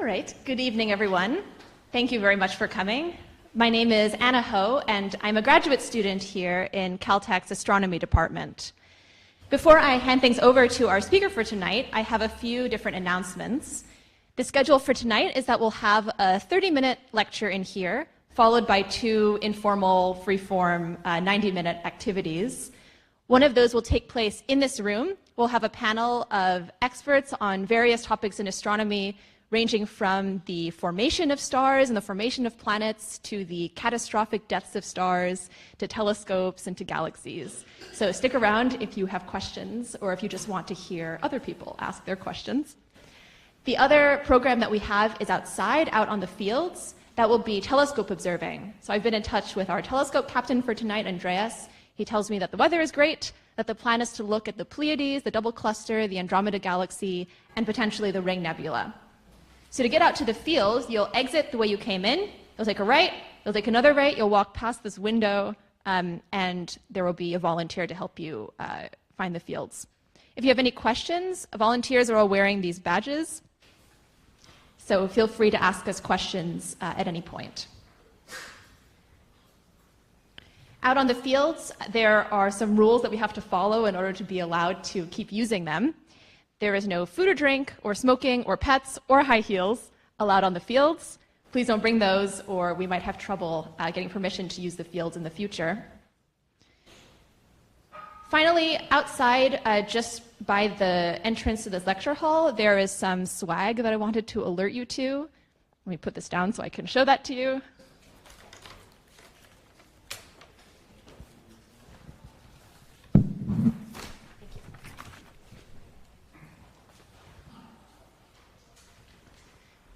All right, good evening, everyone. Thank you very much for coming. My name is Anna Ho, and I'm a graduate student here in Caltech's astronomy department. Before I hand things over to our speaker for tonight, I have a few different announcements. The schedule for tonight is that we'll have a 30-minute lecture in here, followed by 2 informal, free-form, 90-minute activities. One of those will take place in this room. We'll have a panel of experts on various topics in astronomy, ranging from the formation of stars and the formation of planets to the catastrophic deaths of stars, to telescopes and to galaxies. So stick around if you have questions or if you just want to hear other people ask their questions. The other program that we have is outside, out on the fields. That will be telescope observing. So I've been in touch with our telescope captain for tonight, Andreas. He tells me that the weather is great, that the plan is to look at the Pleiades, the double cluster, the Andromeda galaxy, and potentially the Ring Nebula. So to get out to the field, you'll exit the way you came in. You'll take a right, you'll take another right, you'll walk past this window, and there will be a volunteer to help you find the fields. If you have any questions, volunteers are all wearing these badges, so feel free to ask us questions at any point. Out on the fields, there are some rules that we have to follow in order to be allowed to keep using them. There is no food or drink, or smoking, or pets, or high heels allowed on the fields. Please don't bring those, or we might have trouble getting permission to use the fields in the future. Finally, outside, just by the entrance to this lecture hall, there is some swag that I wanted to alert you to. Let me put this down so I can show that to you.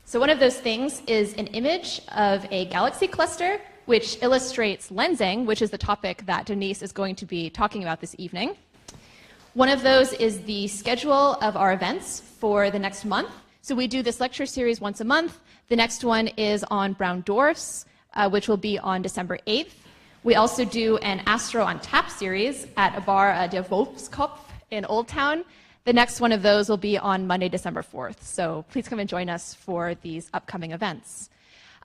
So one of those things is an image of a galaxy cluster, which illustrates lensing, which is the topic that Denise is going to be talking about this evening. One of those is the schedule of our events for the next month. So we do this lecture series once a month. The next one is on brown dwarfs, which will be on December 8th. We also do an Astro on Tap series at a bar, Der Wolfskopf in Old Town. The next one of those will be on Monday, December 4th. So please come and join us for these upcoming events.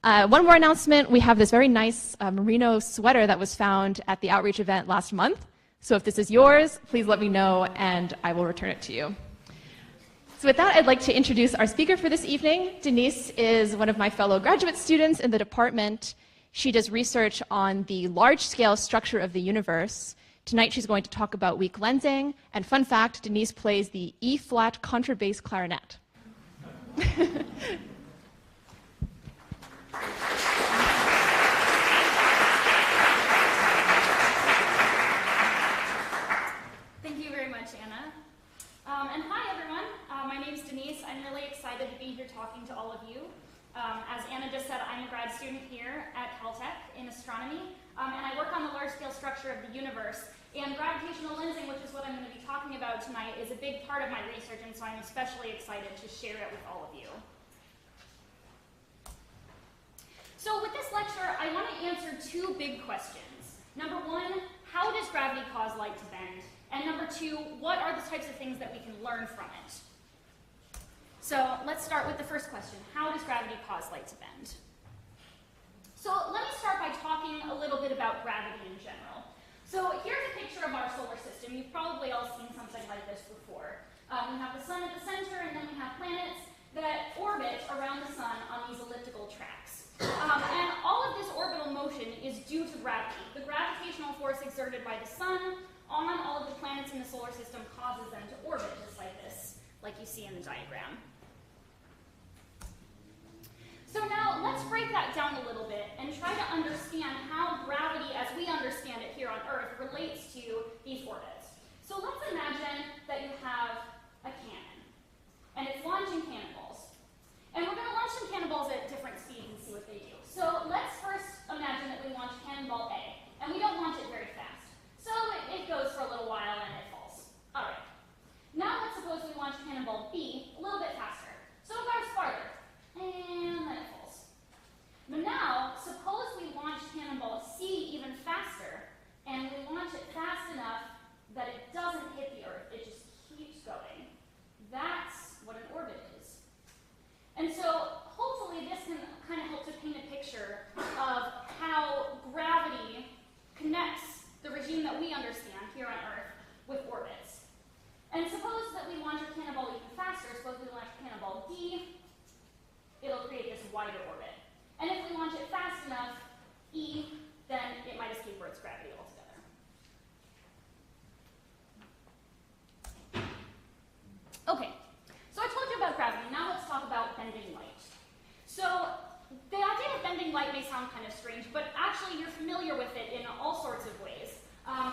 One more announcement. We have this very nice merino sweater that was found at the outreach event last month. So if this is yours, please let me know and I will return it to you. So with that, I'd like to introduce our speaker for this evening. Denise is one of my fellow graduate students in the department. She does research on the large-scale structure of the universe. Tonight she's going to talk about weak lensing, and fun fact, Denise plays the E-flat contrabass clarinet. Thank you very much, Anna. And hi, everyone. My name's Denise. I'm really excited to be here talking to all of you. As Anna just said, I'm a grad student here at Caltech in astronomy, and I work on the large-scale structure of the universe. And gravitational lensing, which is what I'm going to be talking about tonight, is a big part of my research, and so I'm especially excited to share it with all of you. So with this lecture, I want to answer 2 big questions. Number 1, how does gravity cause light to bend? And number 2, what are the types of things that we can learn from it? So let's start with the first question. How does gravity cause light to bend? So let me start by talking a little bit about gravity in general. So here's a picture of our solar system. You've probably all seen something like this before. We have the sun at the center, and then we have planets that orbit around the sun on these elliptical tracks. And all of this orbital motion is due to gravity. The gravitational force exerted by the sun on all of the planets in the solar system causes them to orbit just like this, like you see in the diagram. So now let's break that down a little bit and try to understand how gravity, as we understand it here on Earth, relates to these orbits. So let's imagine that you have a cannon, and it's launching cannonballs. And we're going to launch some cannonballs at different speeds and see what they do. So let's first imagine that we launch cannonball A, and we don't launch it very fast. So it goes for a little while and it falls. All right. Now let's suppose we launch cannonball B a little bit faster. So it goes farther. And then it falls. But now, suppose we launch cannonball C even faster, and we launch it fast enough that it doesn't hit the Earth. It just keeps going. may sound kind of strange, but actually you're familiar with it in all sorts of ways.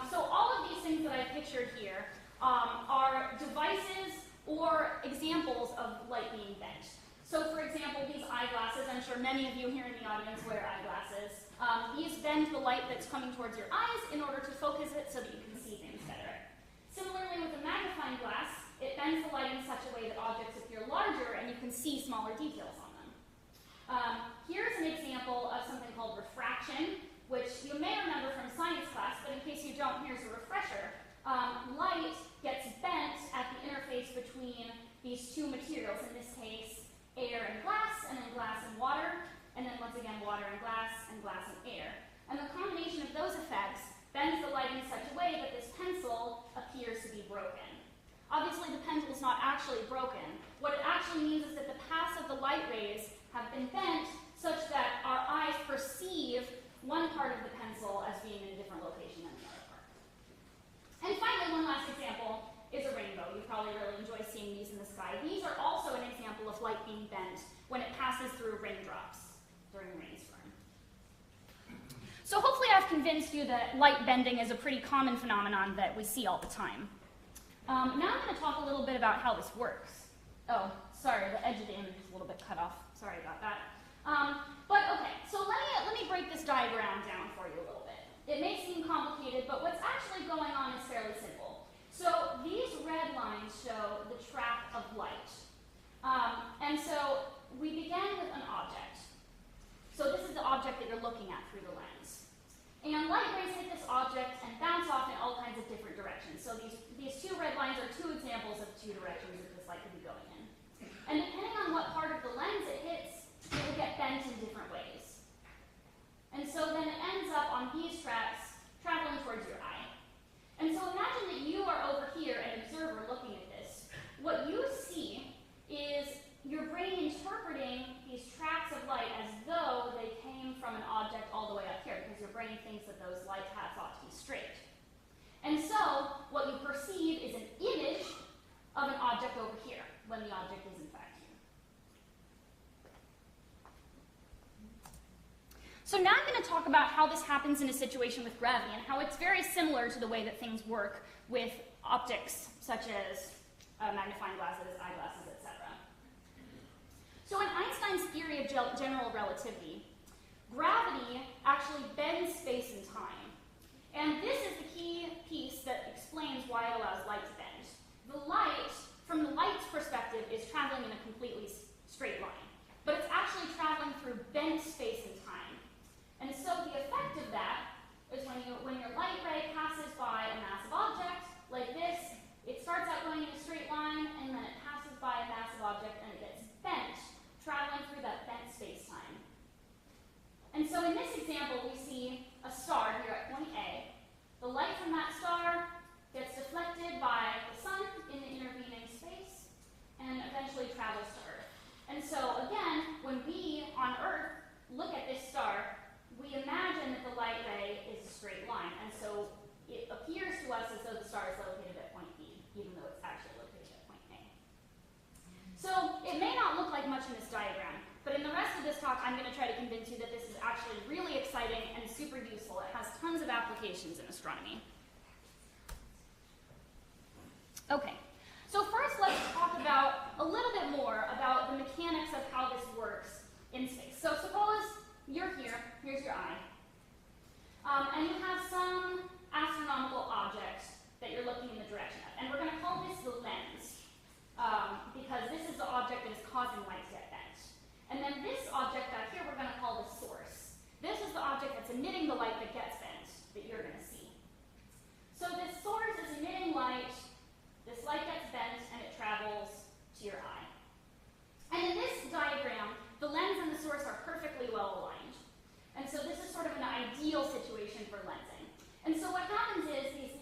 So all of these things that I've pictured here are devices or examples of light being bent. So for example, these eyeglasses, I'm sure many of you here in the audience wear eyeglasses. These bend the light that's coming towards your eyes in order to focus it so that you can see things better. Similarly, with a magnifying glass, it bends the light in such a way that objects appear larger and you can see smaller details on them. Here's an example of something called refraction, which you may remember from science class, but in case you don't, here's a refresher. Light gets bent at the interface between these two materials, in this case, air and glass, and then glass and water, and then once again water and glass and air. And the combination of those effects bends the light in such a way that this pencil appears to be broken. Obviously, the pencil is not actually broken. What it actually means is that the paths of the light rays have been bent such that our eyes perceive one part of the pencil as being in a different location than the other part. And finally, one last example is a rainbow. You probably really enjoy seeing these in the sky. These are also an example of light being bent when it passes through raindrops during a rainstorm. So hopefully I've convinced you that light bending is a pretty common phenomenon that we see all the time. Now I'm going to talk a little bit about how this works. Oh, sorry, the edge of the image is a little bit cut off. Sorry about that. But okay, so let me break this diagram down for you a little bit. It may seem complicated, but what's actually going on is fairly simple. So these red lines show the track of light. And so we begin with an object. So this is the object that you're looking at through the lens. And light rays hit this object and bounce off in all kinds of different directions. So these two red lines are two examples of two directions that this light could be going in. And depending on what part of the lens it hits, it will get bent in different ways. And so then it ends up on these tracks traveling towards your eye. And so imagine that you are over here, an observer looking at this. What you see is your brain interpreting these tracks of light as though they came from an object all the way up here, because your brain thinks that those light paths ought to be straight. And so what you perceive is an image of an object over here, when the object is in fact here. So now I'm going to talk about how this happens in a situation with gravity and how it's very similar to the way that things work with optics, such as magnifying glasses, eyeglasses, etc. So in Einstein's theory of general relativity, gravity actually bends space and time. And this is the key piece that explains why it allows light to bend. The light, from the light's perspective, is traveling in a completely straight line. But it's actually traveling through bent space and time. And so the effect of that is when your light ray passes by a massive object, like this, it starts out going in a straight line, and then it passes by a massive object, and it gets bent, traveling through that bent space-time. And so in this example, we see a star here at point A. The light from that star gets deflected by the sun in the intervening space, and eventually travels to Earth. And so again, when we, on Earth, look at this star, we imagine that the light ray is a straight line, and so it appears to us as though the star is located at point B, even though it's actually located at point A. So it may not look like much in this diagram, but in the rest of this talk, I'm going to try to convince you that this is actually really exciting and super useful. It has tons of applications in astronomy. Okay, so first let's talk about a little bit more about the mechanics of how this works in space. So suppose you're here, here's your eye, and you have some astronomical object that you're looking in the direction of. And we're going to call this the lens, because this is the object that is causing light to get bent. And then this object back here we're going to call the source. This is the object that's emitting the light that gets bent, that you're going to see. So this source is emitting light, this light gets bent, and it travels to your eye. And in this diagram, the lens and the source are perfectly well aligned. And so this is sort of an ideal situation for lensing. And so what happens is these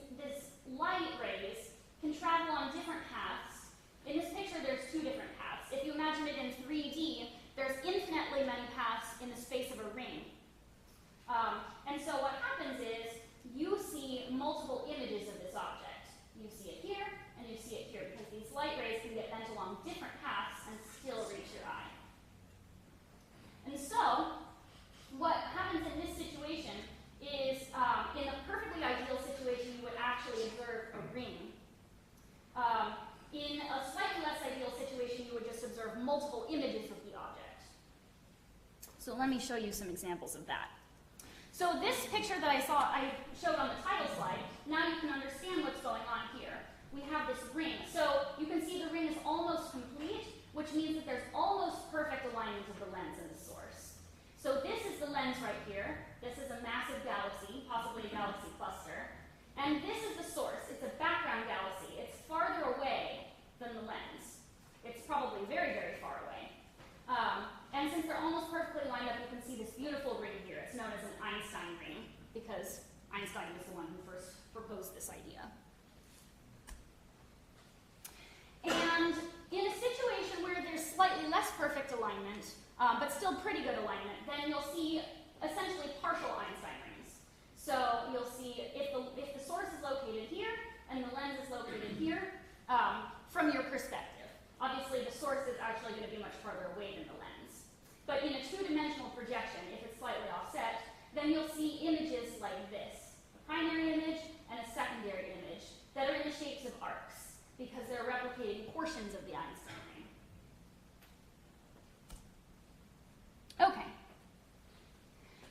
light rays can travel on different paths. In this picture, there's two different paths. If you imagine it in 3D, there's infinitely many paths in the space of a ring. And so what happens is you see multiple images of this object. You see it here, and you see it here, because these light rays can get bent along different paths and still reach your eye. And so what So let me show you some examples of that. So this picture that I showed on the title slide, now you can understand what's going on here. We have this ring. So you can see the ring is almost complete, which means that there's almost perfect alignment of the lens and the source. So this is the lens right here. This is a massive galaxy, possibly a galaxy cluster. And this is the source. It's a background galaxy. It's farther away than the lens. It's probably very, very far away. And since they're almost perfectly lined up, you can see this beautiful ring here. It's known as an Einstein ring because Einstein was the one who first proposed this idea. And in a situation where there's slightly less perfect alignment, but still pretty good alignment, then you'll see essentially partial Einstein rings. So you'll see if the source is located here and the lens is located here, from your perspective. Obviously, the source is actually going to be much farther away than the lens. But in a two-dimensional projection, if it's slightly offset, then you'll see images like this, a primary image and a secondary image that are in the shapes of arcs because they're replicating portions of the Einstein ring. Okay.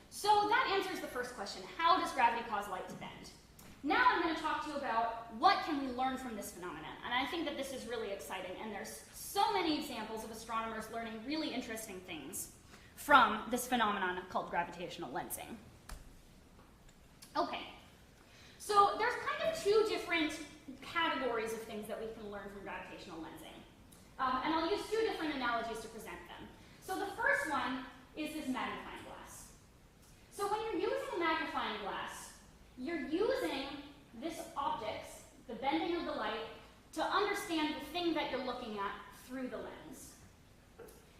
So that answers the first question, how does gravity cause light to bend? Now I'm going to talk to you about what can we learn from this phenomenon. And I think that this is really exciting, and there's so many examples of astronomers learning really interesting things from this phenomenon called gravitational lensing. Okay, so there's kind of two different categories of things that we can learn from gravitational lensing. And I'll use two different analogies to present them. So the first one is this magnifying glass. So when you're using a magnifying glass, you're using this optics, the bending of the light, to understand the thing that you're looking at through the lens.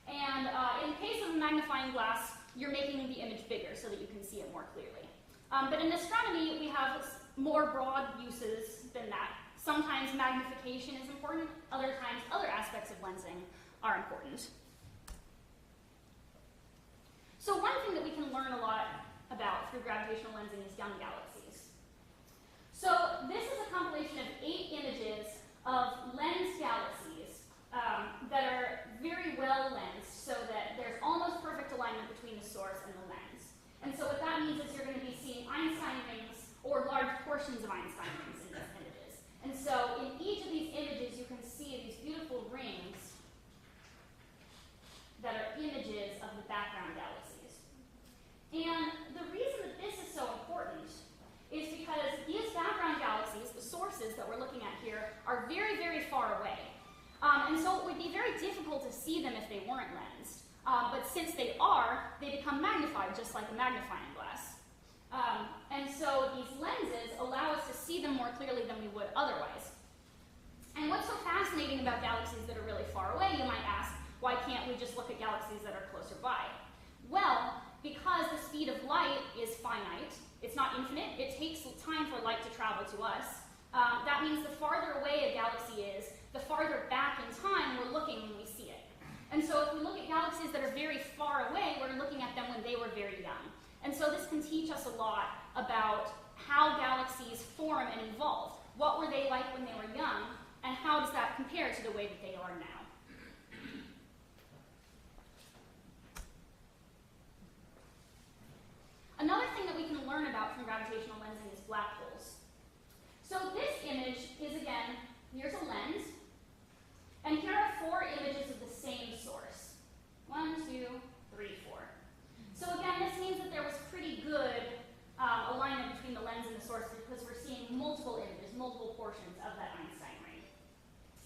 And in the case of a magnifying glass, you're making the image bigger so that you can see it more clearly. But in astronomy, we have more broad uses than that. Sometimes magnification is important, other times other aspects of lensing are important. So one thing that we can learn a lot about through gravitational lensing is young galaxies. So this is a compilation of 8 images of lensed galaxies that are very well lensed so that there's almost perfect alignment between the source and the lens. And so what that means is you're going to be seeing Einstein rings or large portions of Einstein rings in these images. And so in each of these images you can see these beautiful rings that are images of the background galaxies. And the reason that this is so important is because these background galaxies, the sources that we're looking at here, are very, very far away. And so it would be very difficult to see them if they weren't lensed. But since they are, they become magnified just like a magnifying glass. And so these lenses allow us to see them more clearly than we would otherwise. And what's so fascinating about galaxies that are really far away, you might ask, why can't we just look at galaxies that are closer by? Well, because the speed of light is finite, it's not infinite, it takes time for light to travel to us. That means the farther away a galaxy is, the farther back in time we're looking when we see it. And so if we look at galaxies that are very far away, we're looking at them when they were very young. And so this can teach us a lot about how galaxies form and evolve. What were they like when they were young, and how does that compare to the way that they are now? Another thing that we can learn about from gravitational lensing is black holes. So this image is, again, here's a lens, and here are 4 images of the same source. 1, 2, 3, 4. So again, this means that there was pretty good alignment between the lens and the source because we're seeing multiple images, multiple portions of that Einstein ring.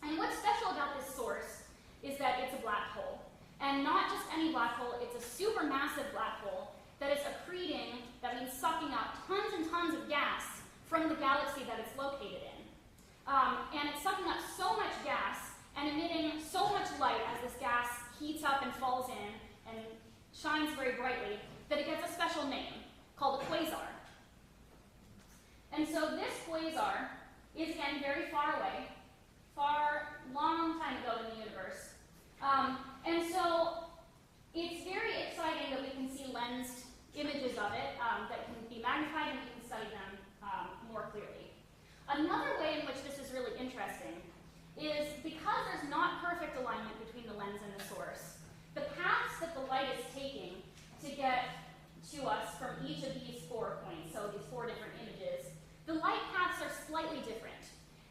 And what's special about this source is that it's a black hole. And not just any black hole, it's a supermassive black hole that is accreting, that means sucking up tons and tons of gas from the galaxy that it's located in. And it's sucking up so much gas and emitting so much light as this gas heats up and falls in and shines very brightly that it gets a special name called a quasar. And so this quasar is, again, very far away, long time ago in the universe. And so it's very exciting that we can see lensed images of it that can be magnified and we can study them more clearly. Another way in which this is really interesting is because there's not perfect alignment between the lens and the source, the paths that the light is taking to get to us from each of these 4 points, so these 4 different images, the light paths are slightly different.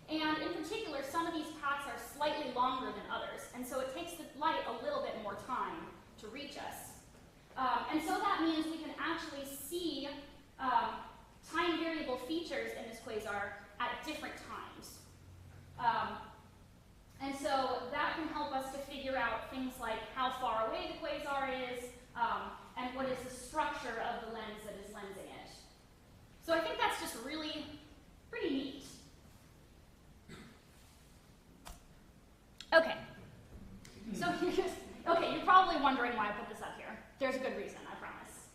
And in particular, some of these paths are slightly longer than others, and so it takes the light a little bit more time to reach us. And so that means we can actually see time variable features in this quasar at different times. And so that can help us to figure out things like how far away the quasar is, and what is the structure of the lens that is lensing it. So I think that's just really pretty neat. Okay. So okay, you're probably wondering why I put this up here. There's a good reason, I promise.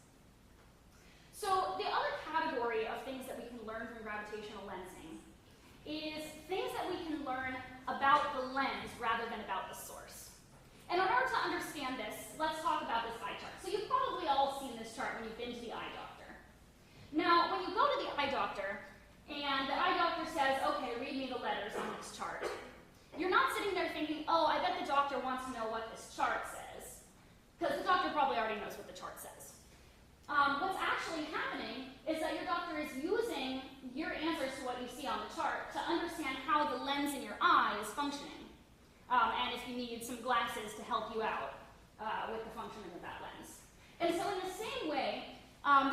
So the other category of things that we can learn from gravitational lensing is things that we can learn about the lens rather than about the source. And in order to understand this, let's talk about this eye chart. So you've probably all seen this chart when you've been to the eye doctor. Now, when you go to the eye doctor, and the eye doctor says, okay, read me the letters on this chart, you're not sitting there thinking, oh, I bet the doctor wants to know what this chart says, because the doctor probably already knows what the chart says. What's actually happening is that your doctor is using your answers to what you see on the chart to understand how the lens in your eye is functioning, and if you need some glasses to help you out with the functioning of that lens. And so in the same way,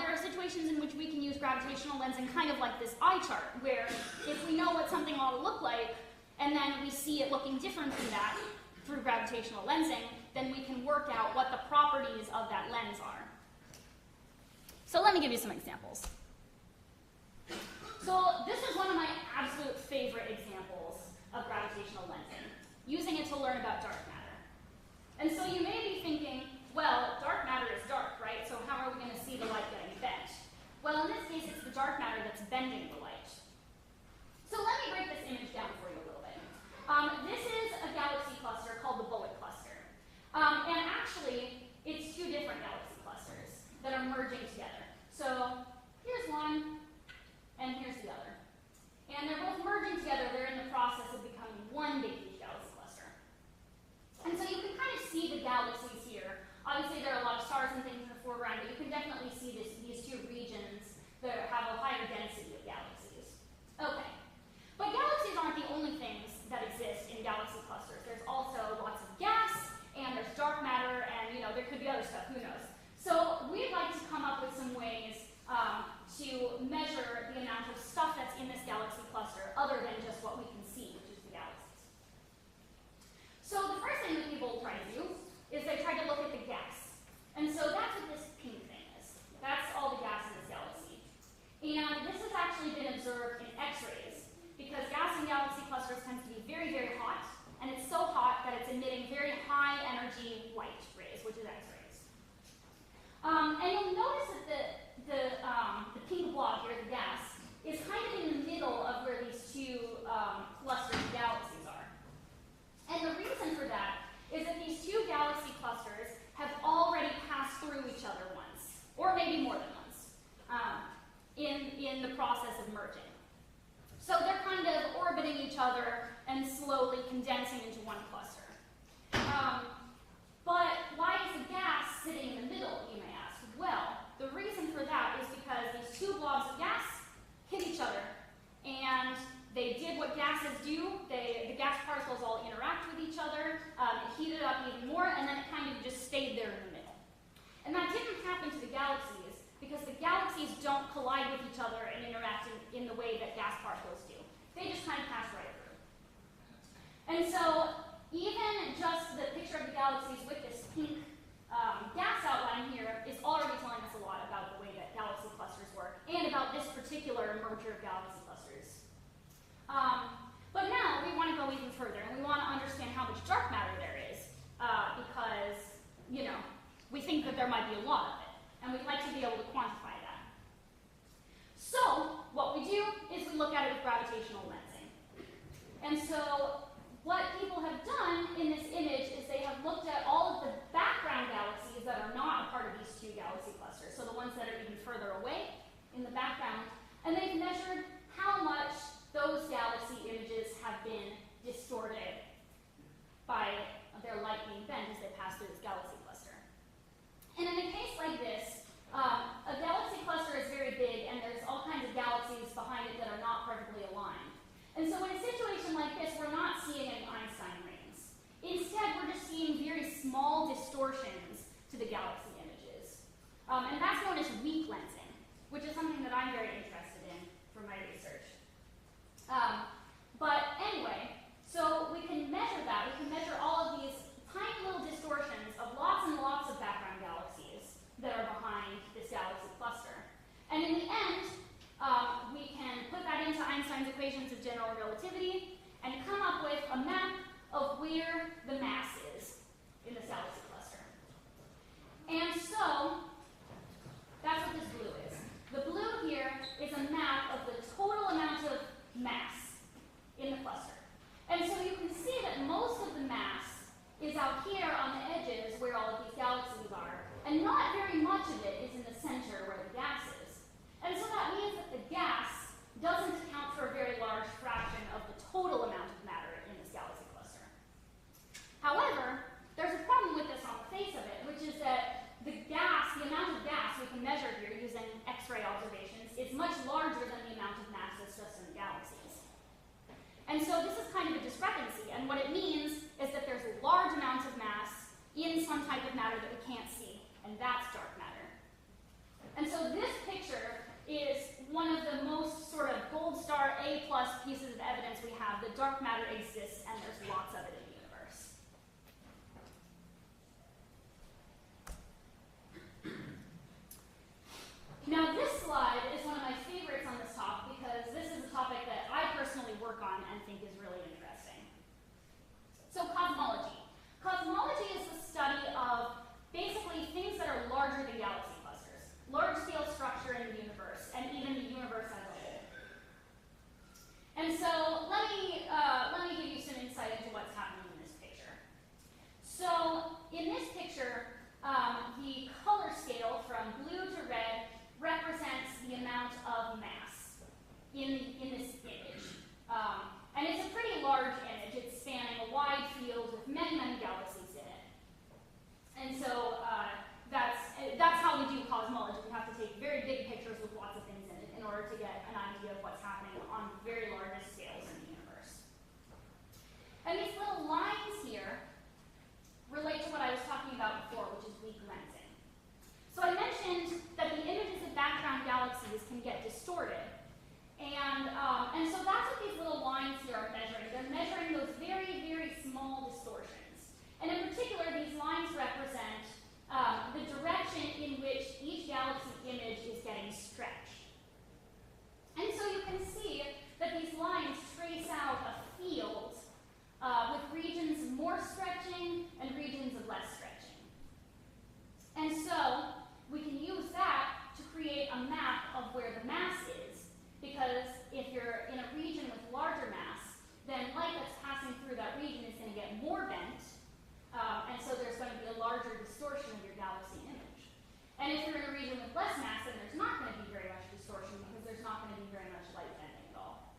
there are situations in which we can use gravitational lensing kind of like this eye chart, where if we know what something ought to look like, and then we see it looking different from that through gravitational lensing, then we can work out what the properties of that lens are. So let me give you some examples. So this is one of my absolute favorite examples of gravitational lensing, using it to learn about dark matter. And so you may be thinking, well, dark matter is dark, right? So how are we going to see the light getting bent? Well, in this case, it's the dark matter that's bending the light. So let me break this image down for you a little bit. This is a galaxy cluster called the bullet cluster. And actually, it's 2 different galaxy clusters that are merging together. So here's one, and here's the other. And they're both merging together. They're in the process of becoming one big huge galaxy cluster. And so you can kind of see the galaxies here. Obviously, there are a lot of stars and things in the foreground, but you can definitely see these 2 regions that have a higher density of galaxies. Okay. But galaxies aren't the only things that exist in galaxy clusters. There's also lots of gas, and there's dark matter, and there could be other stuff, who knows. So we'd like to come up with some ways to measure the amount of stuff that's in this galaxy cluster other than just what we can see, which is the galaxies. So the first thing that people try to do is they try to look at the gas. And so that's what this pink thing is. That's all the gas in this galaxy. And this has actually been observed in X-rays, because gas in galaxy clusters tends to be very, very hot, and it's so hot that it's emitting very high energy light rays, which is X-rays. And you'll notice that the pink blob here, the gas, is kind of in the middle of where these 2 clusters of galaxies are. And the reason for that is that these 2 galaxy clusters have already passed through each other once, or maybe more than once, in the process of merging. So they're kind of orbiting each other and slowly condensing into one cluster. But why is the gas sitting in the middle, you may ask? Well, the reason for that is because these 2 blobs of gas hit each other, and they did what gases do. The gas particles all interact with each other, it heated up even more, and then it kind of just stayed there in the middle. And that didn't happen to the galaxies, because the galaxies don't collide with each other and interact in the way that gas particles do. They just kind of pass right through. And so even just the picture of the galaxies with this pink gas outline here is already telling us a lot about the way that galaxy clusters work and about this particular merger of galaxy clusters. But now we want to go even further, and we want to understand how much dark matter there is, because, we think that there might be a lot of it, and we'd like to be able to quantify that. So what we do is we look at it with gravitational lensing. And so what people have done in this image is they have looked at all of the background galaxies that are not a part of these 2 galaxy clusters, so the ones that are even further away in the background, and they've measured how much those galaxy images have been distorted by their light being bent as they pass through this galaxy cluster. And in a case like like this. A galaxy cluster is very big, and there's all kinds of galaxies behind it that are not perfectly aligned. And so in a situation like this, we're not seeing any Einstein rings. Instead, we're just seeing very small distortions to the galaxy images. And that's known as weak lensing, which is something that I'm very interested in for my research. But anyway, so we can measure that. We can measure all of these tiny little distortions of lots and lots of background galaxies that are behind this galaxy cluster. And in the end, we can put that into Einstein's equations of general relativity and come up with a map of where the mass is in this galaxy cluster. And so, that's what this blue is. The blue here is a map of the total amount of mass in the cluster. And so you can see that most of the mass is out here on the edges where all of these galaxies are, and not very much of it is in the center where the gas is. And so that means that the gas doesn't account for a very large fraction of the total amount of matter in this galaxy cluster. However, there's a problem with this on the face of it, which is that the amount of gas we can measure here using X-ray observations is much larger than the amount of mass that's just in the galaxies. And so this is kind of a discrepancy, and what it means is that there's large amounts of mass in some type of matter that we can't see, and that's dark matter. And so this picture is one of the most sort of gold star A+ pieces of evidence we have that dark matter exists, and there's lots of it in the universe. Now this slide is one of my favorites on this talk because this is a topic that I personally work on and think is really interesting. So cosmology. Cosmology is the study of basically things that are larger than galaxy clusters, large-scale structure in the universe, and even the universe as a whole. And so let me give you some insight into what's happening in this picture. So in this picture, the color scale from blue to red represents the amount of mass in this image. And it's a pretty large image. It's spanning a wide field with many, many galaxies in it. And so that's how we do cosmology. We have to take very big pictures with lots of things in it in order to get an idea of what's happening on very large scales in the universe. And these little lines here relate to what I was talking about before, which is weak lensing. So I mentioned that the images of background galaxies can get distorted. And so that's what these little lines here are measuring. They're measuring those very, very small distortions. And in particular, these lines represent the direction in which each galaxy image is getting stretched. And so you can see that these lines trace out a field with regions more stretching and regions of less stretching. And so we can use that to create a map of where the mass is, because if you're in a region with larger mass, then light that's passing through that region is going to get more bent, and so there's going to be a larger distortion of your galaxy image. And if you're in a region with less mass, then there's not going to be very much distortion because there's not going to be very much light bending at all.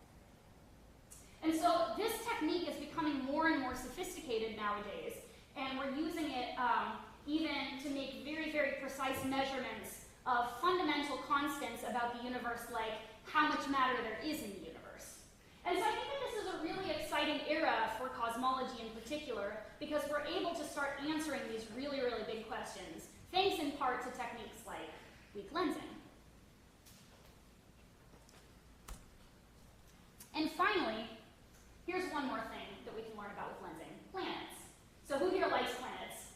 And so this technique is becoming more and more sophisticated nowadays, and we're using it even to make very, very precise measurements of fundamental constants about the universe, like how much matter there is in the universe. And so I think that this is a really exciting era for cosmology in particular, because we're able to start answering these really, really big questions, thanks in part to techniques like weak lensing. And finally, here's one more thing that we can learn about with lensing: planets. So who here likes planets?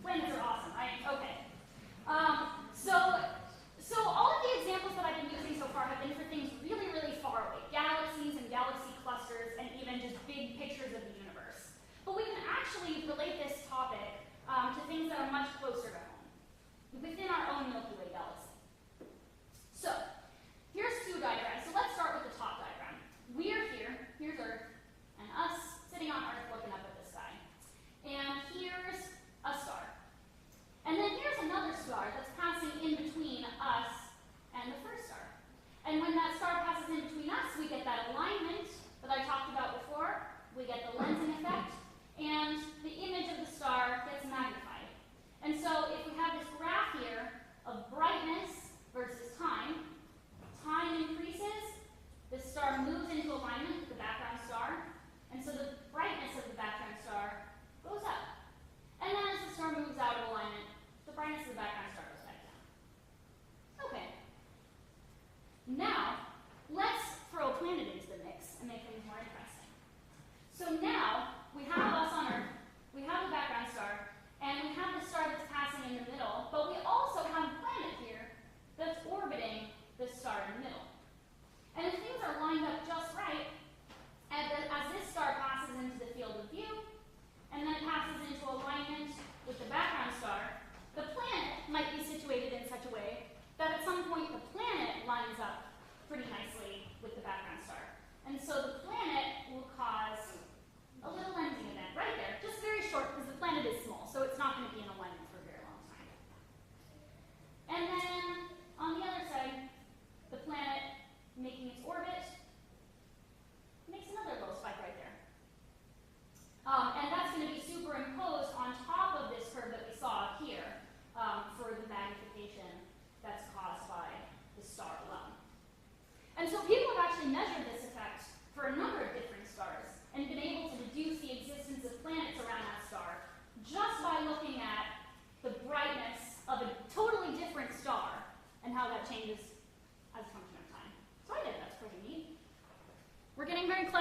Planets are awesome, right? Okay. So all of the examples that I've been using so far have been for things really, really far away, galaxies and galaxy clusters, and even just big pictures of the universe. But we can actually relate this topic to things that are much closer to home, within our own Milky Way galaxy. So here's two diagrams. So let's start with the top diagram. We're here, here's Earth, and us sitting on Earth looking up at the sky. And here's a star. And then here's another star that's passing in between us and the first star. And when that star passes in between us, we get that alignment that I talked about before. We get the lensing effect, and the image of the star gets magnified. And so if we have this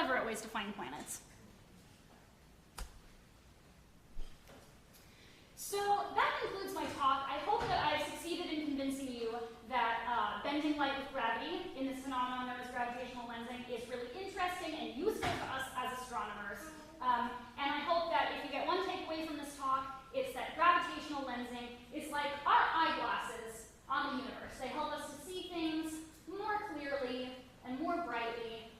clever at ways to find planets. So that concludes my talk. I hope that I've succeeded in convincing you that bending light with gravity in this phenomenon known as gravitational lensing is really interesting and useful to us as astronomers. And I hope that if you get one takeaway from this talk, it's that gravitational lensing is like our eyeglasses on the universe. They help us to see things more clearly and more brightly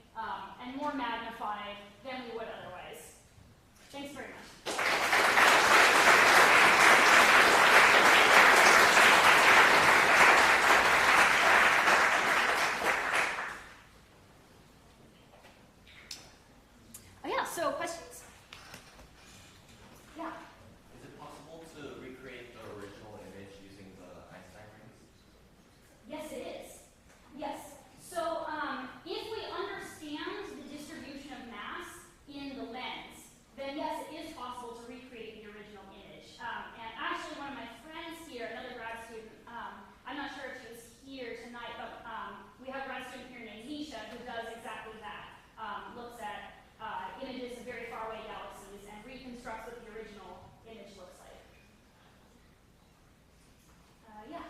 and more magnified than we would otherwise. Thanks very much. So questions? Yeah. Is it possible to recreate the original image using the Einstein rings? Yes, it is. Yes. So if we understand the distribution of mass in the lens, then yes, it is possible to recreate the original image. And actually, one of my friends here, another grad student, I'm not sure if she was here tonight, but we have a grad student here named Nisha who does exactly that. Looks at images of very far away galaxies and reconstructs what the original image looks like. Yeah.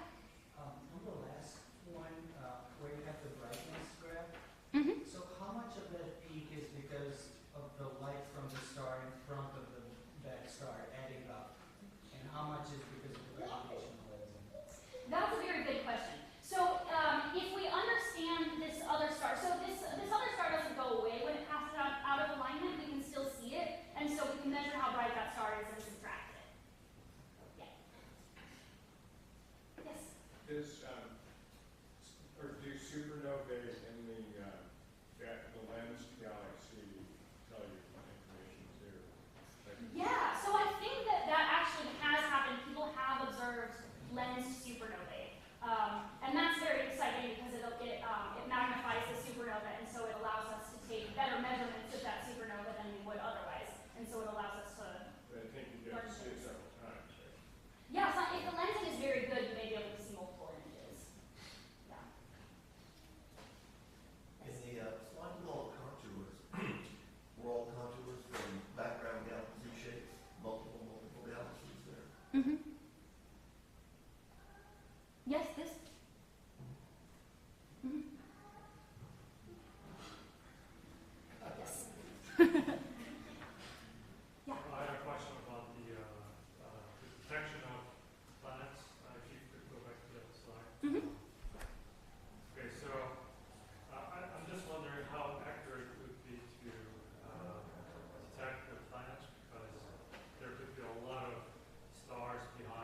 On the last one, where you have the brightness graph, so how much of that peak is because of the light from the star in front of that star adding up, and how much is because of the gravitational lensing? That's a very good question. So if we understand this other star, so this other star doesn't go away when it passes out of alignment, we can still see it, and so we can measure how bright that star is and subtract it. Yeah. Yes? Or do supernovae in the lens galaxy tell you information too? Yeah, so I think that actually has happened. People have observed lensed supernovae. And that's very exciting because it magnifies the supernova, and so it allows us to take better measurements of that supernova than we would otherwise. And so it allows us to I think you get to see it several times, right? yeah, so if the lensing is very good, you may be able to see multiple images. Yeah. In the slide with all the contours, were all contours from background galaxy shapes, multiple galaxies there? Mm-hmm. Yes, this. Mm-hmm. Yes. Yeah. I had a question about the detection of planets. If you could go back to that slide. Mm-hmm. Okay, so I'm just wondering how accurate it would be to detect the planets, because there could be a lot of stars behind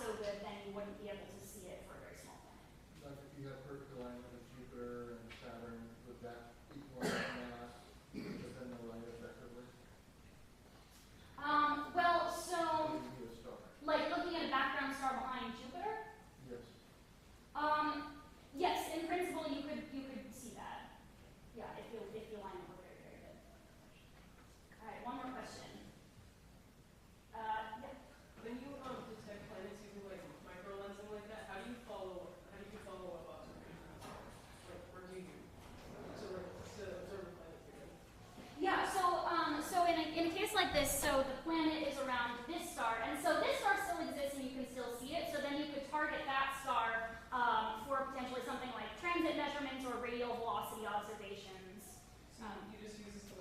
so good, then you wouldn't be able to see it for a very small planet. Like if you had perfect alignment of Jupiter and Saturn, would that equal mass within the light effectively? Well, so, Maybe a star. like looking at a background star behind Jupiter, Yes. yes, in principle you could see that. Yeah, if the alignment were very, very good. All right, one more question. Yeah. When you detect planets using like micro lensing like that, how do you follow up observations? Like, where do you to observe a planet again? Yeah, so in a case like this, so the planet is around this star, and so this star still exists and you can still see it, so then you could target that star for potentially something like transit measurements or radial velocity observations. So you just use this to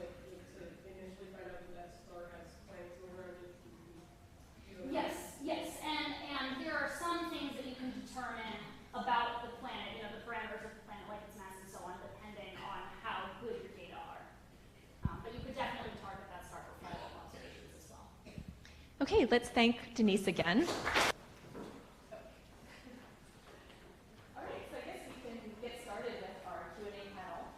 initially find out that that star has planets around it. Yes, and there are some things that you can determine about the planet, the parameters of the planet, like its mass and so on, depending on how good your data are. But you could definitely target that star for follow-up observations as well. Okay, let's thank Denise again. All right, so I guess we can get started with our Q&A panel.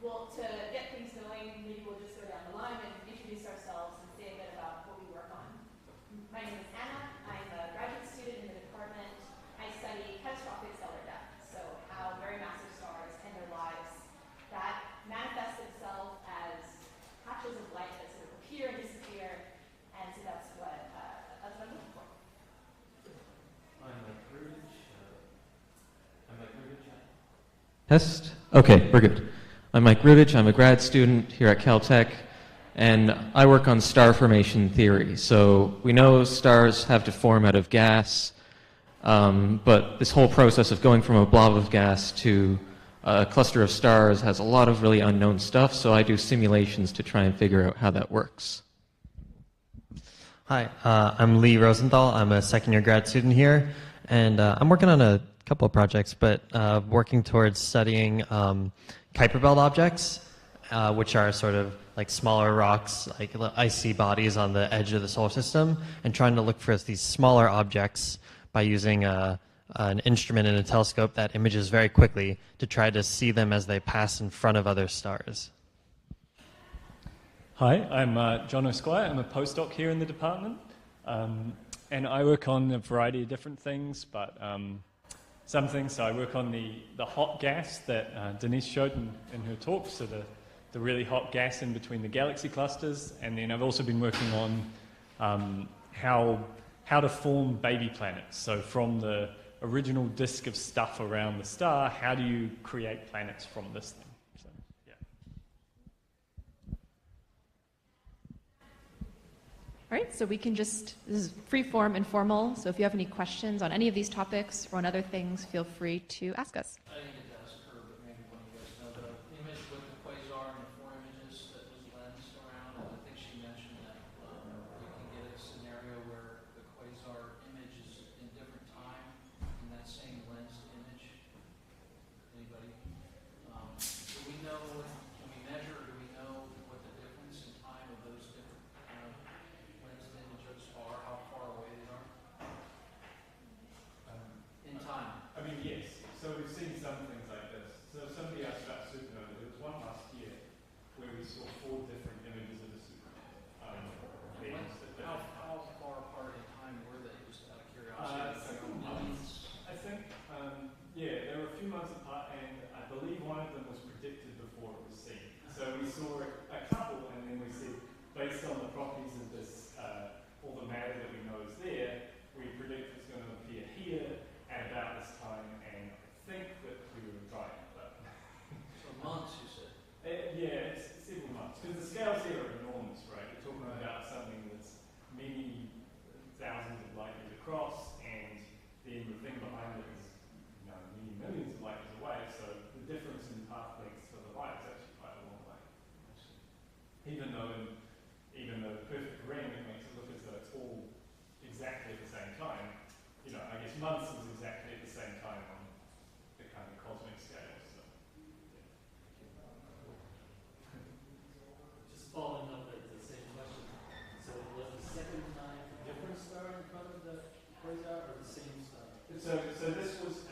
Well, to get things going, maybe we'll just go down the line and introduce ourselves and say a bit about what we work on. My name is Anna. I'm a graduate student in the department. I study catastrophic stellar death, so how very massive stars end their lives. That manifests itself as patches of light that sort of appear and disappear, and so that's what I'm looking for. Test? Okay, we're good. I'm Mike Rivich. I'm a grad student here at Caltech, and I work on star formation theory. So we know stars have to form out of gas, but this whole process of going from a blob of gas to a cluster of stars has a lot of really unknown stuff, so I do simulations to try and figure out how that works. Hi, I'm Lee Rosenthal. I'm a second-year grad student here, and I'm working on a couple of projects, but working towards studying Kuiper belt objects, which are sort of like smaller rocks, like icy bodies on the edge of the solar system, and trying to look for these smaller objects by using an instrument and a telescope that images very quickly to try to see them as they pass in front of other stars. Hi, I'm John O'Squire. I'm a postdoc here in the department, and I work on a variety of different things, but some things, so I work on the hot gas that Denise showed in her talk, so the really hot gas in between the galaxy clusters, and then I've also been working on how to form baby planets. So from the original disk of stuff around the star, how do you create planets from this thing? So, yeah. All right, so we can just, this is free form, informal, so if you have any questions on any of these topics or on other things, feel free to ask us. I didn't get to ask her, but maybe one of you guys know the image with the quasar and the four images that was lensed around. I think she mentioned that you can get a scenario where the quasar image is in different time in that same lensed image. Anybody? Do we know, can we measure, or do we know what the difference in time of those different lensed images are, how far away they are? In time. I mean, yes. So we've seen some things like this. So somebody asked about supernovas. There was one last year where we saw 4 different images of a supernova. How far apart in time were they, just out of curiosity? I think, they were a few months apart, and I believe one of them was predicted before it was seen. So we saw a couple, and then we said, based on the properties of this, all the matter that we know is there, we predict it's going to appear here at about this time, and I think that we were right. But So months, you said? Yeah, it's several months. Because the scales here are enormous, right? You're talking about something that's many thousands of light years across, and then the thing behind it is many millions of light years away, so the difference in path lengths for the light is actually quite a long way. Even though the perfect ring, it makes it look as though it's all exactly at the same time. I guess months is exactly at the same time on the kind of cosmic scale. So, Just following up at the same question. So was the second time a different star in front of the quasar, or the same So this was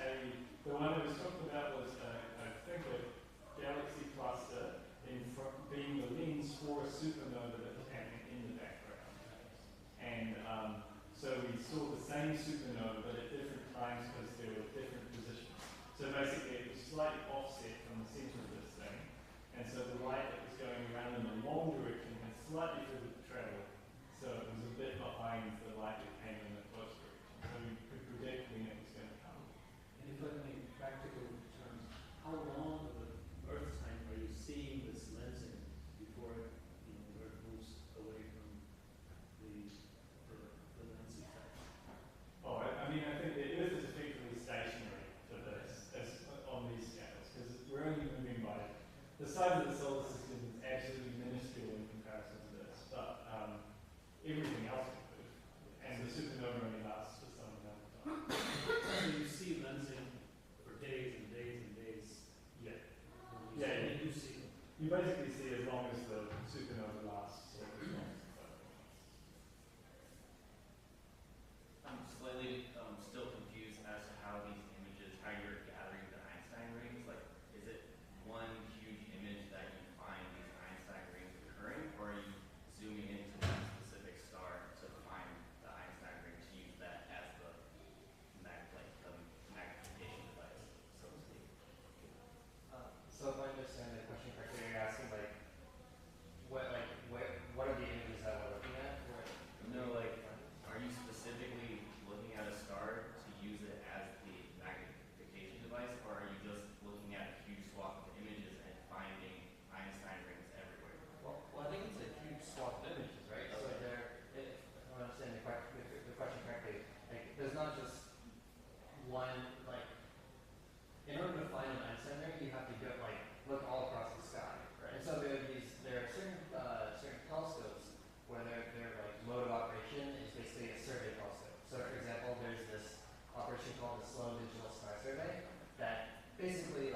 the one I was talking about was, I think, a galaxy cluster being the lens for a supernova that was happening in the background. And so we saw the same supernova, but at different times because there were different positions. So basically, it was slightly offset from the center of this thing. And so the light that was going around in the long direction had slightly further to travel. So it was a bit behind the light that came in the close direction. So we could predict when it was going to come. And if I make practical terms, how long of an Earth time are you seeing this lensing before the Earth moves away from the lens effect? Oh, I mean, I think the Earth is effectively stationary to this on these scales because we're only moving by the size of the solar system is absolutely minuscule in comparison to this, but everything else will move, and the supernova only lasts for some amount of time. So you see lensing for days and days and days. Yeah. You do see them. You basically see as long as the supernova lasts. So as long as the I'm slightly still confused as to how these images, how you're gathering the Einstein rings. Like, is it one huge image that you find these Einstein rings occurring, or are you zooming into one specific star to find the Einstein ring to use that as the magnification device, so to speak? So if I understand the question correctly, you're asking what are the images that we're looking at? No, like, are you specifically looking at a star to use it as the magnification device, or are you just looking at a huge swath of images and finding Einstein rings everywhere? Well, I think it's a huge swath of images, right? So if I understand the question correctly, like there's not just one, like, in order to find an Einstein ring, you have to go look all across the sky, right? And so there are certain telescopes where their mode of operation is basically a survey telescope. So for example, there's this operation called the Sloan Digital Sky Survey that basically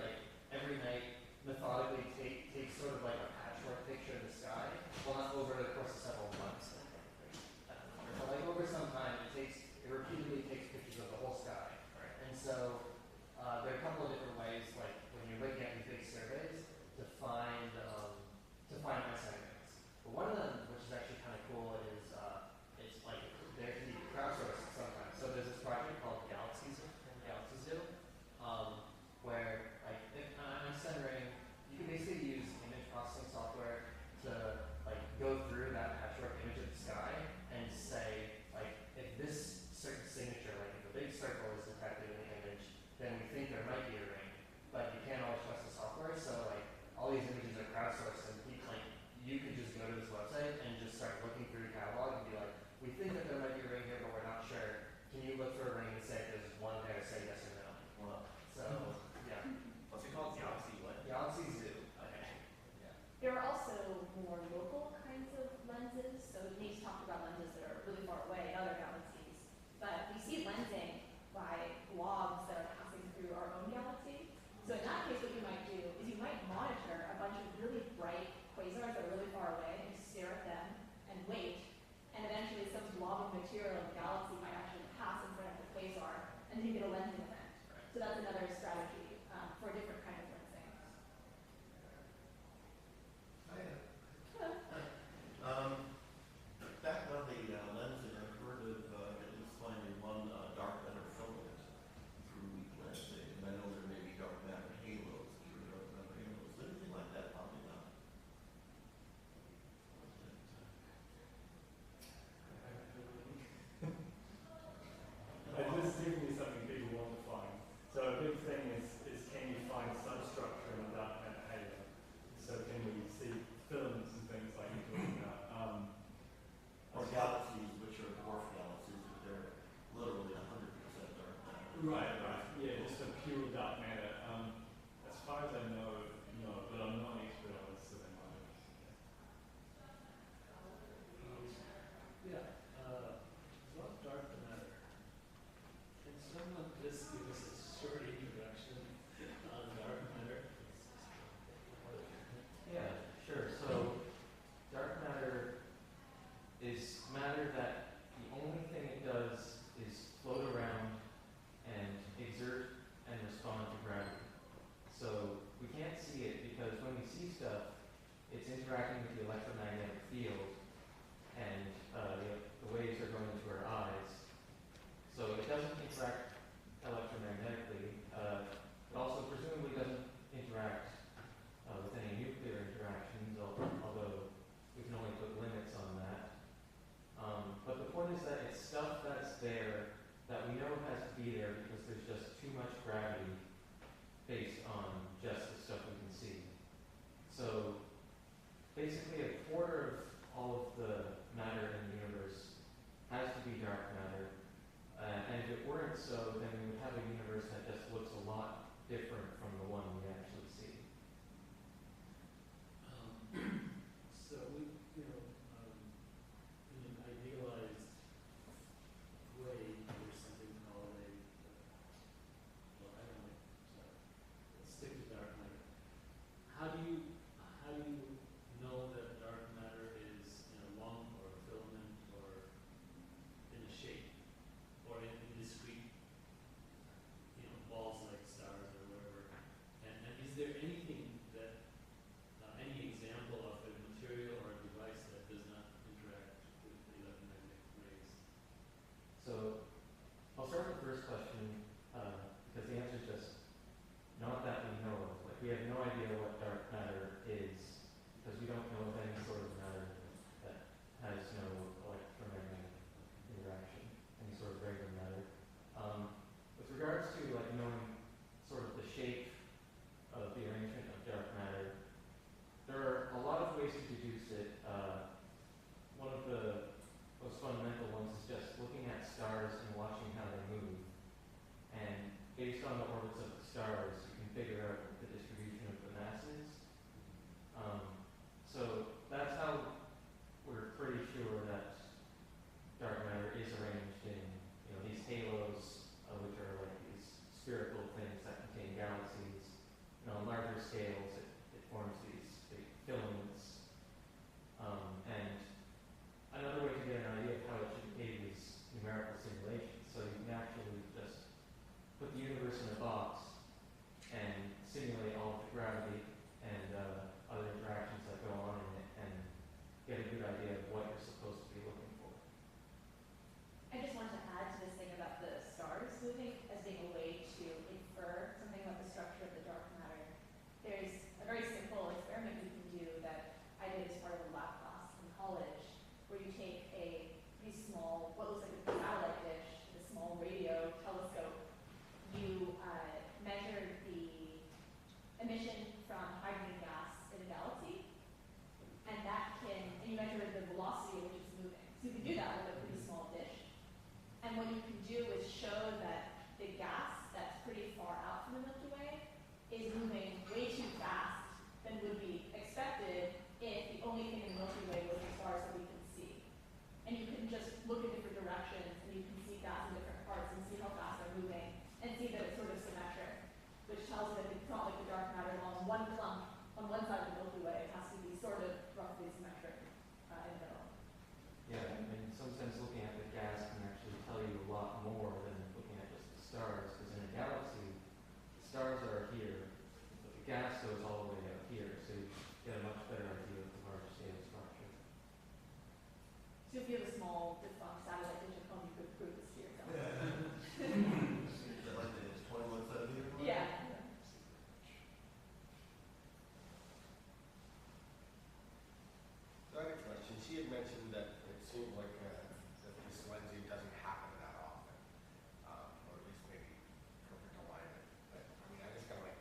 every night methodically takes sort of like a patchwork picture of the sky, well not over the course of several months, but over some time it repeatedly takes pictures of the whole sky. Right? And so there are a couple of different ways, like when you're looking at these big surveys, to find Einstein rings. But one of them, which is actually kind of cool, is it's like there can be crowdsourced sometimes. So there's this project called Galaxy Zoo, where if an Einstein ring, you can basically use image processing software to go through that patchwork image of the sky and say if this certain signature, if a big circle is detected in the image, then we think there might be a ring, but you can't always trust the software. So all these images are crowdsourced, and people, you could just go to this website and just start looking through the catalog and be like, we think that there might be a ring here, but we're not sure. Can you look for a ring and say if there's one there, say yes or no? Well, So yeah. what's it called? Galaxy what? Galaxy Zoo. Okay. Yeah. There are also more local kinds of lenses. So Denise talked about lenses that are really far away in other galaxies. But we see lensing by blobs that are passing through our own galaxy. So in that case, what you might do is you might monitor a bunch of really bright quasars that are really far away and stare at them and wait. And eventually some blob of material in the galaxy might actually pass in front of the quasar, and then you get a lensing event. So that's another strategy for a different kind of lensing. Back on the lensing, I've heard of at least finding one dark matter filament through weak lensing, and I know there may be dark matter halos through dark matter halos. Anything like that popping up? This is definitely something people want to find. So a big thing is can you find substructure in a dark matter halo? So can we see filaments and things like you're talking about? Or galaxies which are dwarf galaxies, but they're literally 100% dark matter. Right. Yeah, just a pure dark matter. As far as I know, no, but I'm not an expert on this, so they might know. About dark matter. Can someone just give us a short introduction on dark matter? Yeah, sure. So dark matter is matter that the only thing it does is float around and too much gravity based on just the stuff we can see. So basically a quarter of all of the matter in the universe has to be dark matter. And if it weren't so, then we would have a universe that just looks a lot different from the one we actually see. So we, in an idealized way, there's something called I don't know, let's stick to dark matter. How do you know that dark matter is in a lump or a filament or in a shape or in discrete, balls like stars or whatever? And is there anything that any example of a material or a device that does not interact with the electromagnetic rays? So I'll start with the first question because the answer is just not that we know of. Like we have no idea what dark matter is because we don't know of any sort of matter that has no electromagnetic interaction, any sort of regular matter. With regards to like knowing sort of the shape of the arrangement of dark matter, there are a lot of ways to deduce it. One of the most fundamental ones is just looking at stars and watching how they move. And based on the orbits of the stars, you can figure out what the distribution of the mass is. So that's how we're pretty sure that dark matter is arranged in these halos, which are like these spherical things that contain galaxies. On larger scales, it forms these big filaments. And another way to get an idea of how it should behave is numerical simulation. So you can actually just put the universe in a box and simulate all of the gravity and other interactions that go on in it and get a good idea of what you're supposed to be looking for. I just want to add to this thing about the stars moving as being a way to infer something about the structure of the dark matter. There's a very simple experiment you can do that I did as part of a lab class in college, where you take a pretty small, what looks like a satellite dish, a small radio telescope. You measure the emission from hydrogen gas in a galaxy, and you measure the velocity at which it's moving. So you can do that with a pretty small dish. And what you can do is show that the gas that's pretty far out from the Milky Way is moving way too fast than would be expected if the only thing in the Milky Way was the stars that we can see. And you can just look in different directions and you can see gas in different parts and see how fast they're moving and see that it's sort of symmetric, which tells you that it's not like the dark matter along one clump on one side of the Milky Way. It has to be sort of roughly symmetric in the middle. Yeah, in some sense, looking at the gas can actually tell you a lot more than looking at just the stars, because in a galaxy, the stars are here, but the gas goes all the way out here, so you get a much better idea of the large scale structure. So if you have a small defunct satellite dish at home, you could prove this to yourself. Is that like the 21 centimeter one? Yeah. So I have a question. She had mentioned that it seemed like that this lensing doesn't happen that often, or at least maybe perfect alignment. But I mean, I just kind of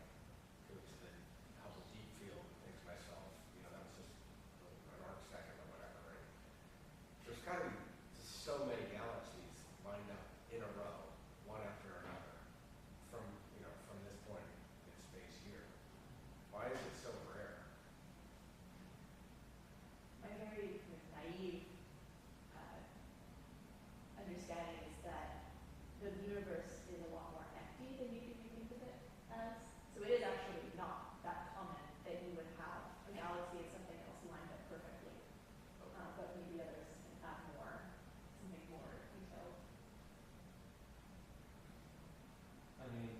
go to the Hubble deep field and think to myself, that was just an arc second or whatever. Right? There's got to be just so many galaxies lined up in a row, one after another, from this point in space here. Why is it so rare? My very kind of naive understanding is that the universe is a lot more empty than you think of it as. So it is actually not that common that you would have a galaxy and something else lined up perfectly. But maybe others can have something more detailed. I mean,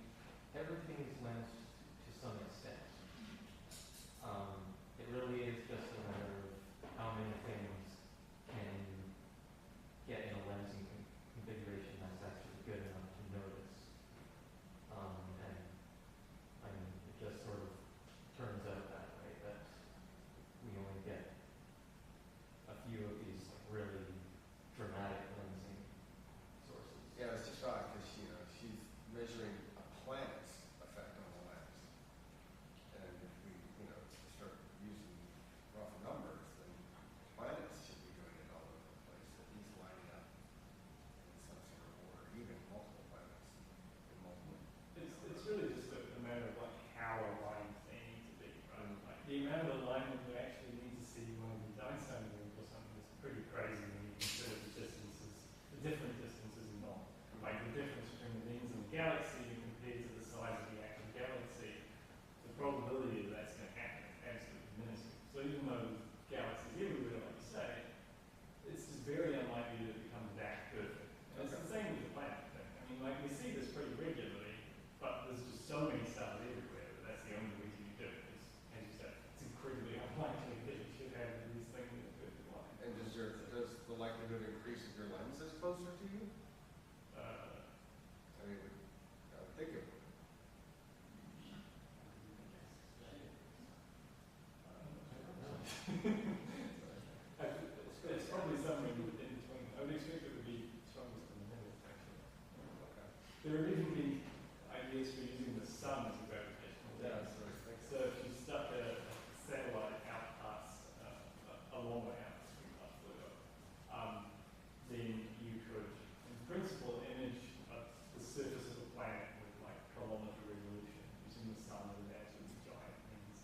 everything is lensed to some extent. It really is just a matter of how many things can you get in a lensing configuration that's actually good enough to notice. And I mean, it just sort of turns out that way, that we only get a few of these really dramatic lensing sources. Yeah, it's just odd because she's measuring a galaxy and compared to the size of the actual galaxy, the probability that that's going to happen is absolutely minuscule. So even though galaxies everywhere, like you say, it's just very unlikely that it becomes that perfect. And it's the same with the planet thing. I mean, like, we see this pretty regularly, but there's just so many stars everywhere that that's the only reason you do it. Is, as you said, it's incredibly unlikely that you should have these things in a perfect line. And does the likelihood increase if your lens is closer to you? I mean, I would think it would. It's probably somewhere in between. I would expect it to be strongest in the middle, actually. Okay. There have even been ideas for using the sun as a gravitational lens. So if you stuck a satellite out past a long way out, then you could, in principle, image the surface of a planet with like kilometer resolution using the sun as absolutely giant things.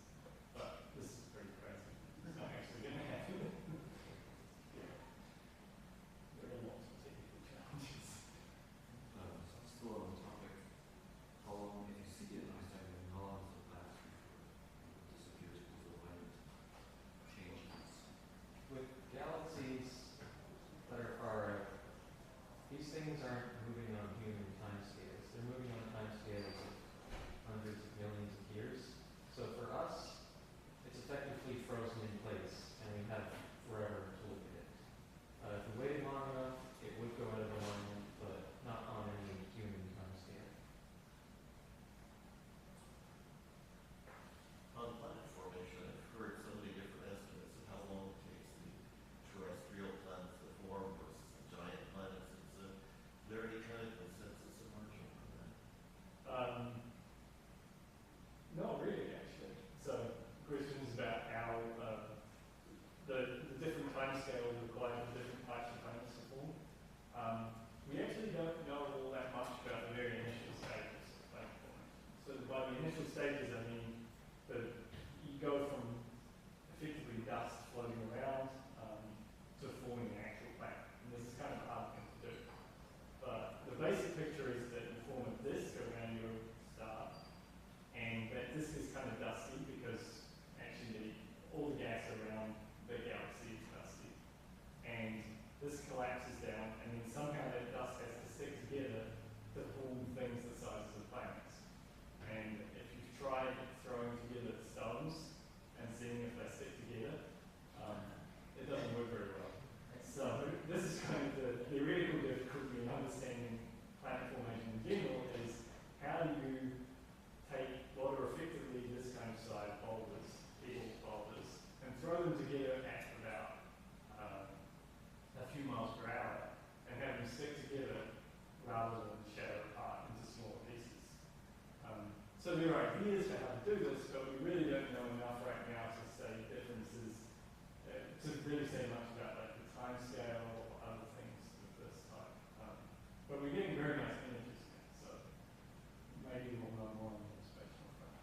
But this is pretty crazy. It's not actually going to happen. Yeah. There are lots of technical challenges. Still on the topic, how long, if you see an Einstein ring, how long does it last before it disappears because the light changes? With galaxies that are far out, these things aren't moving on human timescales. They're moving on timescales of hundreds of millions of years. So for us, it's effectively frozen in place, and we have forever to look at it. If we waited long enough, it would go out of alignment, but not on any human timescale. On planet formation, I've heard so many different estimates of how long it takes the terrestrial planets to form versus the giant planets. Is there any kind of consensus emerging from that? Not really, actually. So questions about how the different timescales required for different types of planets to form. We actually don't know all that much about the very initial stages of planet formation. So by the initial stages, I mean that you go from effectively dust floating around to forming an actual planet. And this is kind of a hard thing to do. But the basic picture is that you form a disk around your star, and that disk is kind of dusty because actually all the gas around the galaxy is dusty. And this collapses down, and then somehow that dust has to stick together to form things the sizes of planets. And if you've tried throwing together stones and seeing if they stick together, it doesn't work very well. So this is kind of the theoretical difficulty in understanding planet formation in general is how do you take what are effectively this kind of size boulders, equal boulders, and throw them together at about a few miles per hour and have them stick together rather than shatter apart into smaller pieces. So there are ideas for how to do this, but we really don't know enough right now to say differences, to really say much about like the time scale or other things of this type. But we're getting very nice images now, so maybe we'll know more on the spectrum front.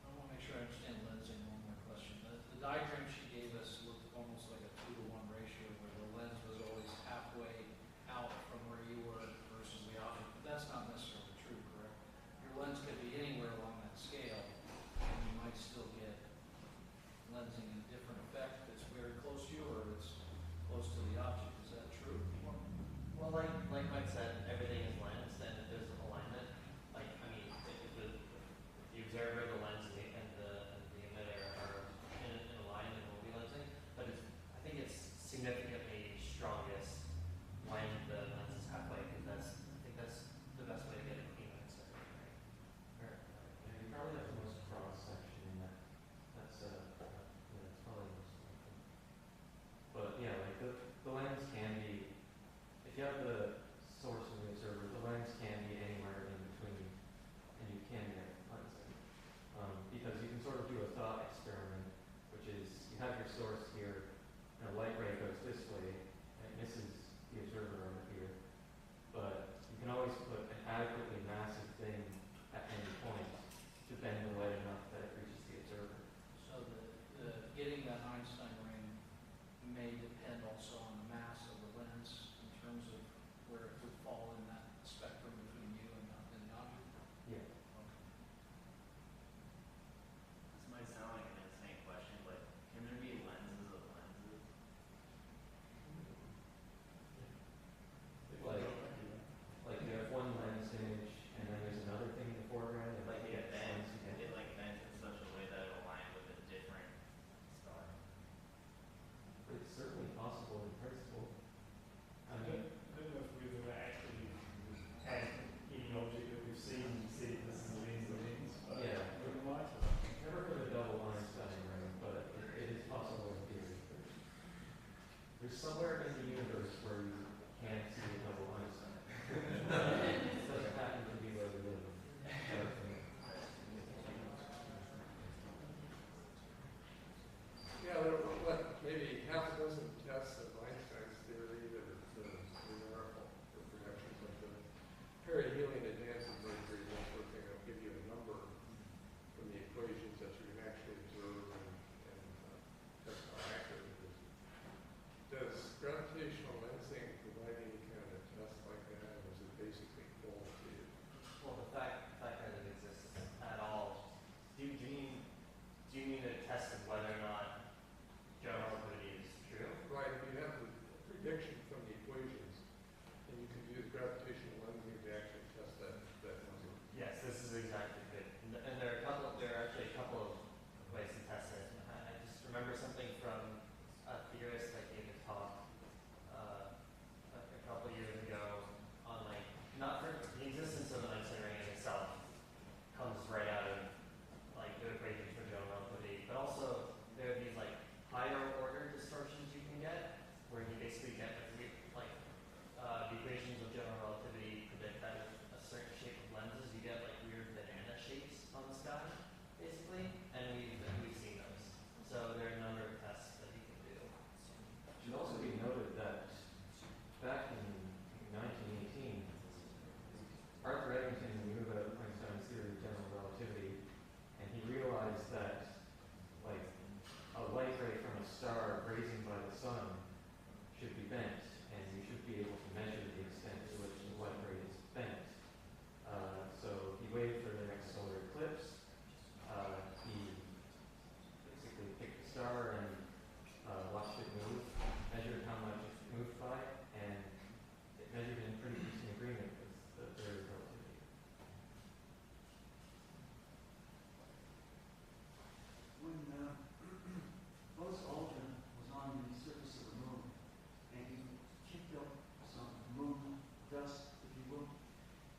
I want to make sure I understand lensing. One more question. The diagram she gave us looked almost like a 2-to-1 ratio where the lens was always halfway out from where you were versus the object. But that's not necessarily true, correct? Your lens could be anywhere along that scale, and you might still get lensing in a different effect that's very close to you or it's close to the object. Is that true? Well, like Mike said, everything is lensed, and if there's alignment, like, I mean, if the observer, the lens, and the emitter are in alignment, we'll be lensing. But I think it's significantly strongest when the lens is halfway, because I think that's the best way to get a clean lens. Right? You probably have the most cross section in that. That's probably the most important. But yeah, like the lens can be, if you have the source and the observer, the lens can be anywhere in between, and you can get lensing. Because you can sort of do a thought experiment, which is you have your source here, and a light ray goes this way, and it misses the observer over here. But you can always put an adequately massive thing at any point to bend the light enough that it reaches the observer. So getting that Einstein ring may depend also on the mass of the lens in terms of where it would fall in that spectrum.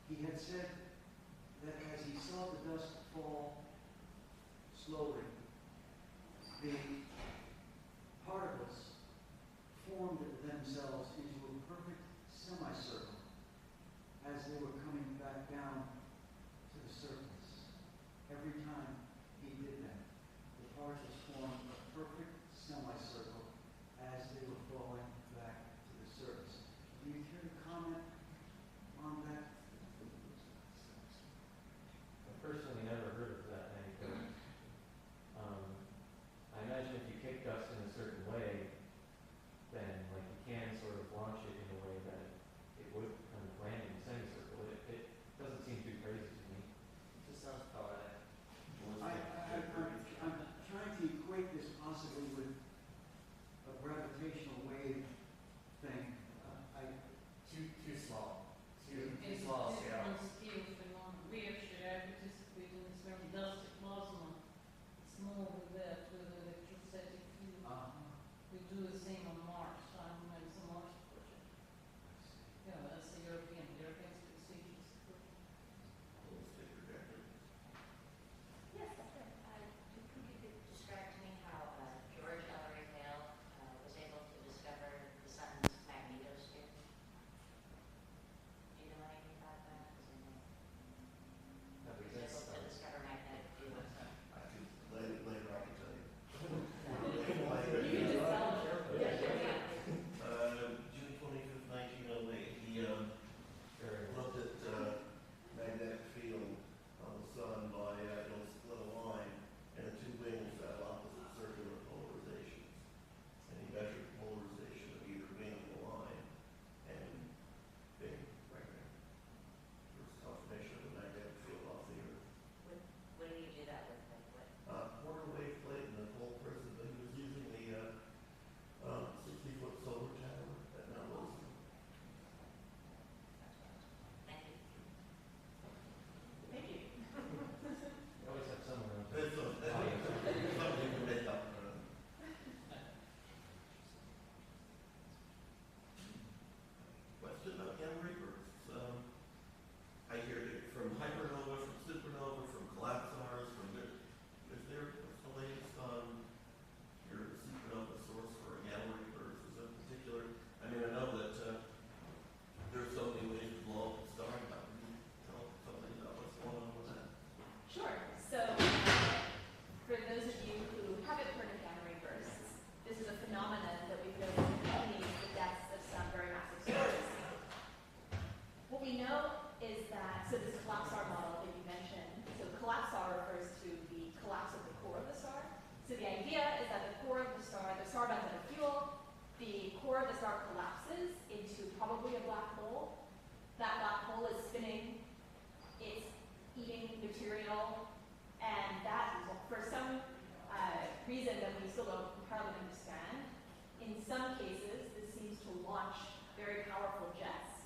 he had said that as he saw the dust fall slowly, the particles formed themselves into a perfect semicircle as they were coming back down to the surface. Every time he did that, the particles formed a perfect semicircle as they were falling back to the surface. Do you care to comment on that? I've personally never heard of that anecdote. I imagine if you kick dust in a certain way, then like you can sort of launch it in a way that it would kind of land in a semicircle. It doesn't seem too crazy to me. It just sounds poetic. I'm trying to equate this possibly with a gravitational wave thing. Too small. Too It's small a scale. different scale phenomenon. We actually participate in this very dusty plasma. It's more with that, with the electrostatic field. We do the same on Mars. I'm in the Mars project. Yeah, that's the European Space Agency project. Yes, that's it. Could you describe to me how George Ellery Hale was able to discover the sun's magnetosphere? Do you know anything about that? He was able to discover magnetic fields. Later I can tell you. You can just tell them. June 25th, 1908, he looked at magnetic field on the sun by split a line, and the two wings had opposite circular polarizations. And he measured polarization of either wing of the line, and bing, right there. First confirmation of the magnetic field off the Earth. What do you do that with? Quarter wave plate and the whole person, but he was using the 60-foot solar tower at Mount Wilson. Thank you. Thank you. You always have someone else. That's something to make up. Question about gamma ray bursts. I hear it from hypernova, from supernova, from collapsars, from is there the latest on your supernova source for a gamma ray burst? Is that particular? I mean, I know that there's so many ways to blow up a star. Can you tell something about what's going on with that? Sure. So, for those of you who haven't heard of gamma ray bursts, this is a phenomenon that we've noticed accompanies the deaths of some very massive stars. What we know is that, so this collapsar model that you mentioned, so collapsar refers to the collapse of the core of the star. So the idea is that the core of the star runs out of fuel, the core of the star collapses into probably a black hole. That black hole is spinning, it's eating material, and that, for some reason that we still don't entirely understand, in some cases, this seems to launch very powerful jets.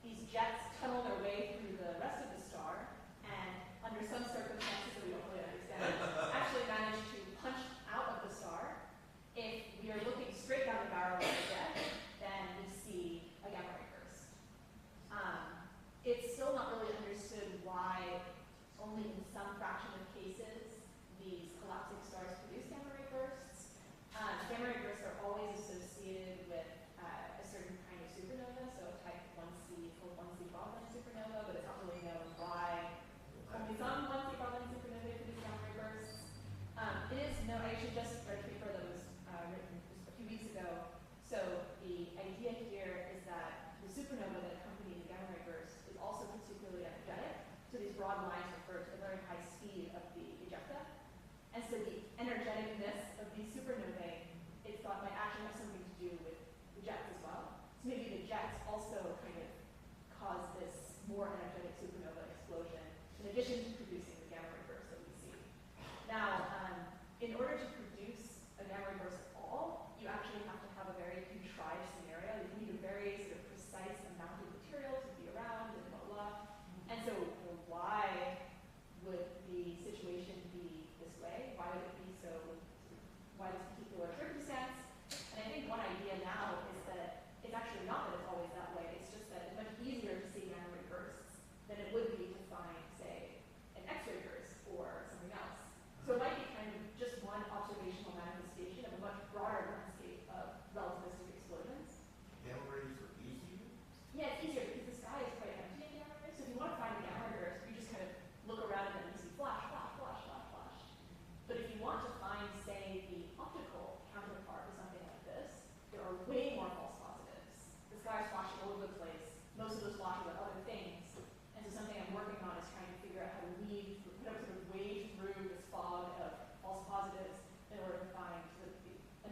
These jets tunnel their way through the rest of the star, and under some circumstances that we don't really understand, actually manage to punch out of the star. If we are looking straight down the barrel of the jet, then we see a gamma ray burst. It's still not really understood why only in some fraction of cases these collapsing stars produce gamma ray bursts. Gamma ray bursts are always associated with a certain kind of supernova, so type 1c or 1c Broglie supernova, but it's not really known why only some 1c Broglie supernovae produce gamma ray bursts. It is known, I actually just read a paper that was written just a few weeks ago. So the idea here is that the supernova that accompanies the gamma ray burst is also particularly energetic. So these broad lines refer to the very high speed of the ejecta. And so the energeticness of these supernovae, it's thought might actually have something to do with the jets as well. So maybe the jets also kind of cause this more energetic supernova explosion in addition to producing the gamma ray burst that we see. Now, in order to produce a gamma ray burst at all, you actually have to have a very contrived scenario. You need a very sort of precise amount of material to be around and blah, blah. And so why would the situation be this way? Why would it be so, why this particular circumstance? And I think one idea now is that it's actually not that it's always that way. It's just that it's much easier to see gamma ray bursts than it most of those blocking with other things. And so something I'm working on is trying to figure out how to sort of wade through this fog of false positives in order to find sort of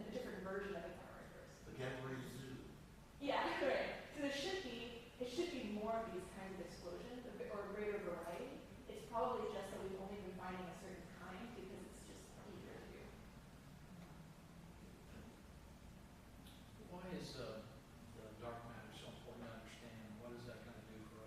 a different version of the counterinverse. The Gangrene Zoo. Yeah, right. So it should be more of these kinds of explosions or a greater variety. It's probably just that we've only been finding a certain kind because it's just easier to do. Why is the dark matter so important to understand? What is that going to do for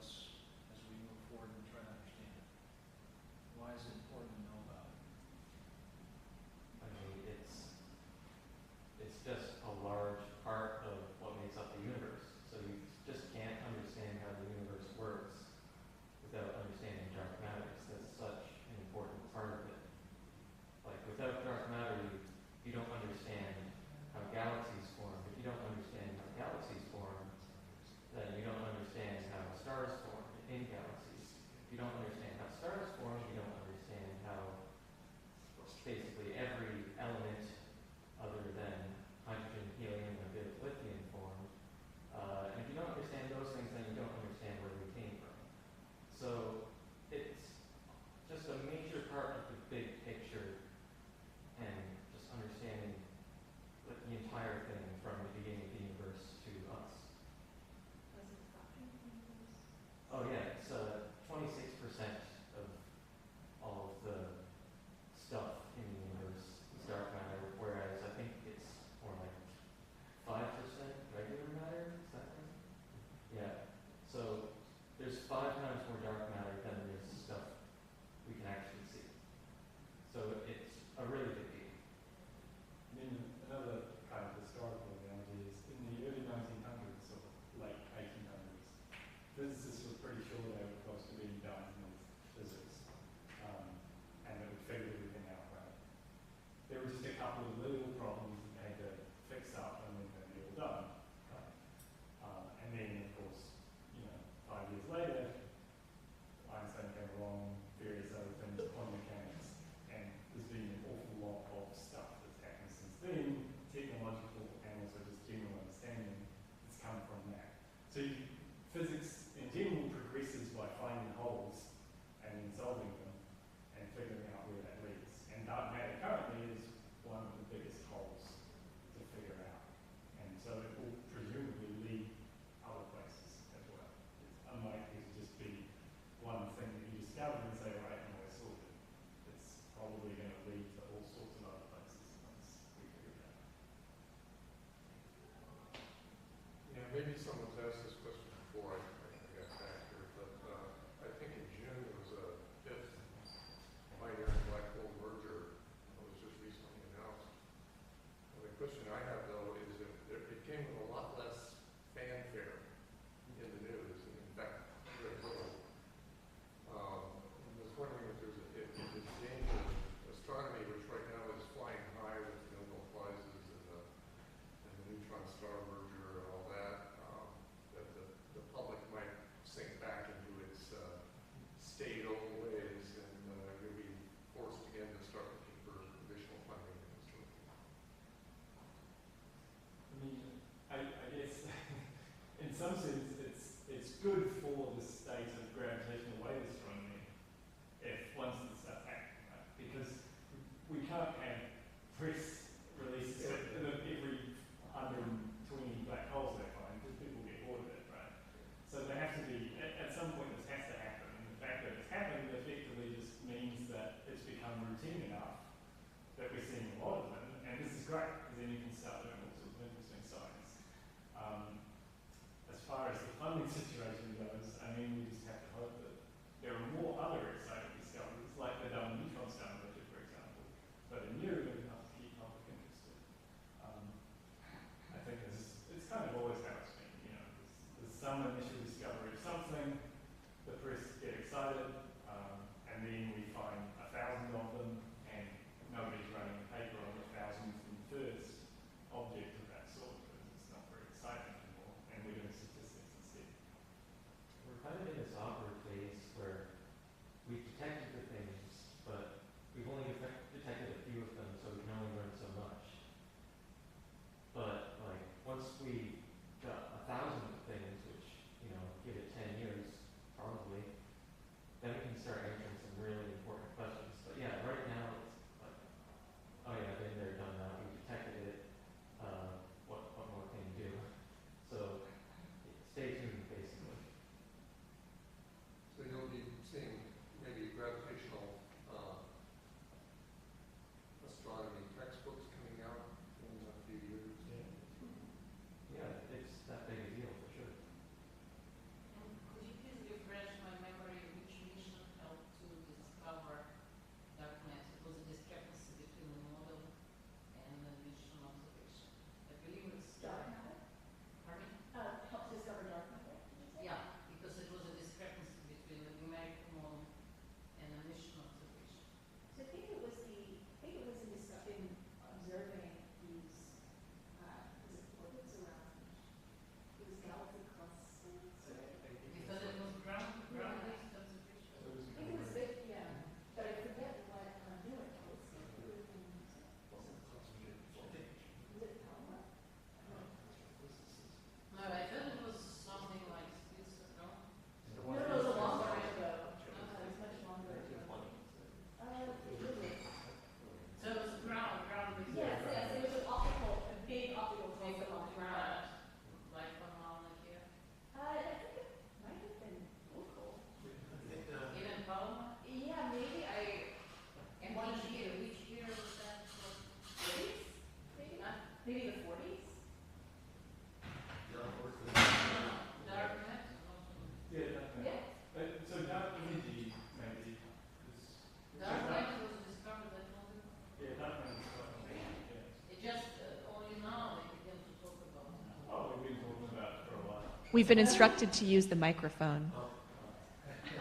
We've been instructed to use the microphone.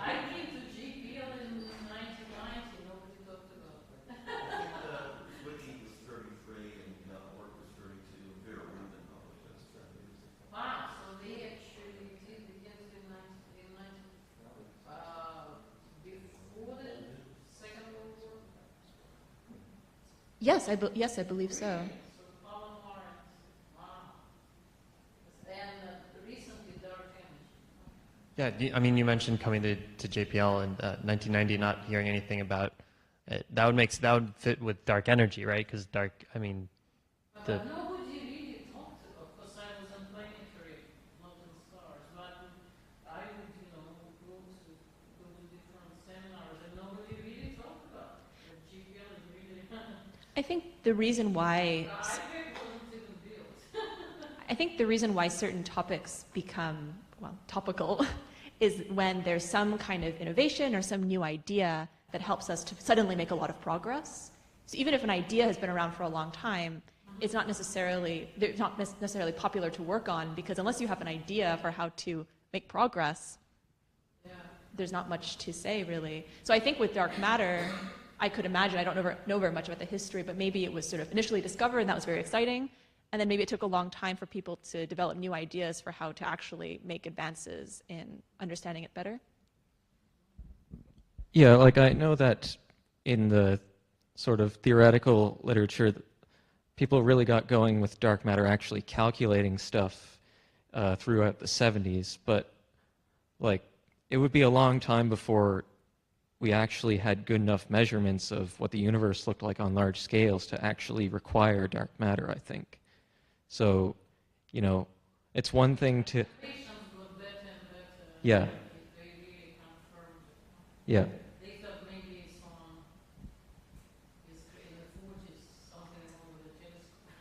I came to JPL in 1990, nobody talked about it. Wiki was 33 and work was 32. Vera Rubin published that study. Wow, so they actually did begin before the Second World War? Yes, I believe so. So the Colin Lawrence, wow. And recently Dark Energy. Yeah, I mean, you mentioned coming to JPL in 1990, not hearing anything about it. That would fit with dark energy, right? Because I mean, But nobody really talked about, because I was in planetary, not in stars, but I would, go to different seminars, and nobody really talked about it. JPL is really... I think the reason why certain topics become, well, topical is when there's some kind of innovation or some new idea that helps us to suddenly make a lot of progress. So even if an idea has been around for a long time, it's not necessarily popular to work on, because unless you have an idea for how to make progress, there's not much to say, really. So I think with dark matter, I could imagine, I don't know very much about the history, but maybe it was sort of initially discovered and that was very exciting, and then maybe it took a long time for people to develop new ideas for how to actually make advances in understanding it better. Yeah, like I know that in the sort of theoretical literature, people really got going with dark matter actually calculating stuff throughout the 70s, but like it would be a long time before we actually had good enough measurements of what the universe looked like on large scales to actually require dark matter, I think. So, it's one thing to... Yeah. Yeah. They thought maybe someone is in the 40s, something wrong with the telescope.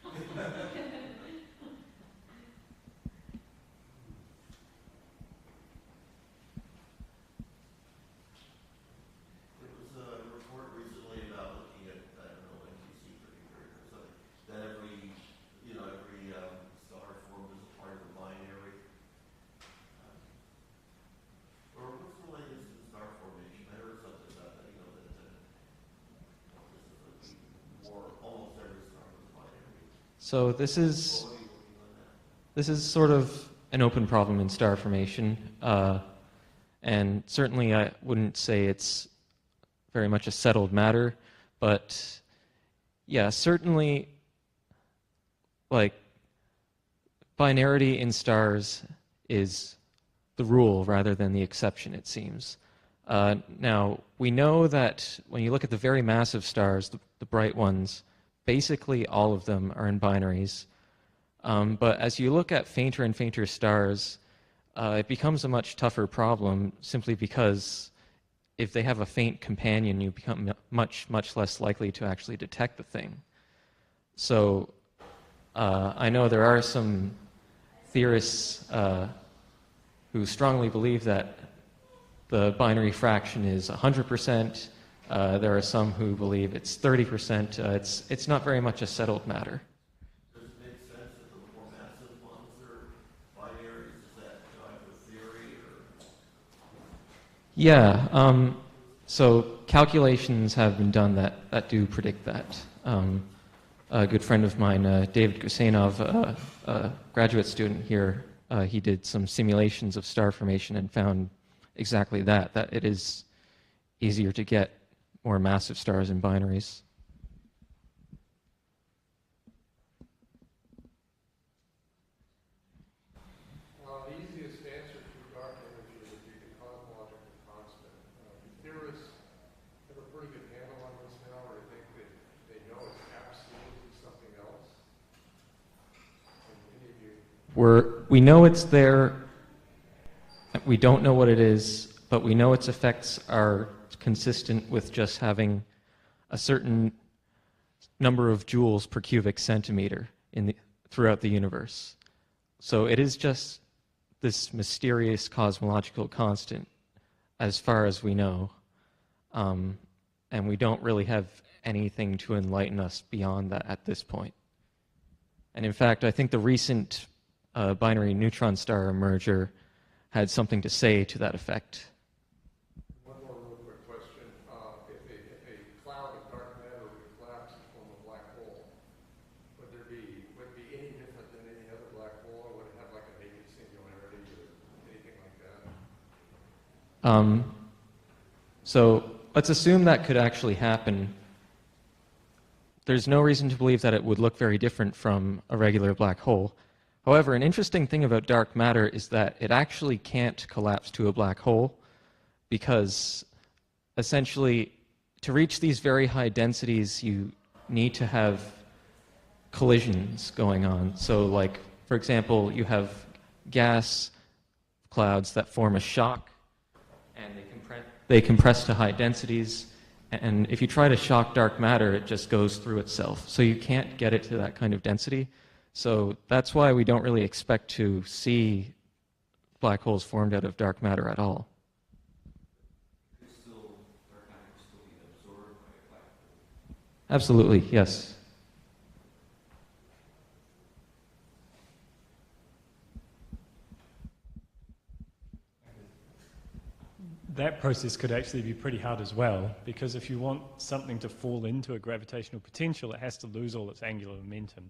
There was a report recently about looking at, I don't know, NTC 33 or something, that every star formed as a part of a binary. Or what's the latest in star formation? I heard something about that, almost every star was a binary. So this is sort of an open problem in star formation, and certainly I wouldn't say it's very much a settled matter, but yeah, certainly like binarity in stars is the rule rather than the exception, it seems. Now, we know that when you look at the very massive stars, the bright ones, basically all of them are in binaries. But as you look at fainter and fainter stars, it becomes a much tougher problem simply because if they have a faint companion, you become much, much less likely to actually detect the thing. So I know there are some theorists who strongly believe that the binary fraction is 100%. There are some who believe it's 30%. It's not very much a settled matter. Does it make sense that the more massive ones are binaries? Is that kind of a theory? Yeah. So calculations have been done that do predict that. A good friend of mine, David Gusenov, a graduate student here, he did some simulations of star formation and found exactly that it is easier to get more massive stars in binaries. Well, the easiest answer to dark energy would be the cosmological constant. Theorists have a pretty good handle on this now, or I think that they know it's absolutely something else. And any of you... We know it's there. We don't know what it is, but we know its effects are consistent with just having a certain number of joules per cubic centimeter throughout the universe. So it is just this mysterious cosmological constant as far as we know. And we don't really have anything to enlighten us beyond that at this point. And in fact, I think the recent a binary neutron star merger had something to say to that effect. One more real quick question. If a cloud of dark matter would collapse and form a black hole, would it be any different than any other black hole, or would it have like a naked singularity or anything like that? So let's assume that could actually happen. There's no reason to believe that it would look very different from a regular black hole. However, an interesting thing about dark matter is that it actually can't collapse to a black hole, because essentially to reach these very high densities you need to have collisions going on. So like, for example, you have gas clouds that form a shock, and they compress to high densities. And if you try to shock dark matter, it just goes through itself. So you can't get it to that kind of density. So that's why we don't really expect to see black holes formed out of dark matter at all. Dark matter could still be absorbed by a black hole. Absolutely, yes. That process could actually be pretty hard as well, because if you want something to fall into a gravitational potential, it has to lose all its angular momentum.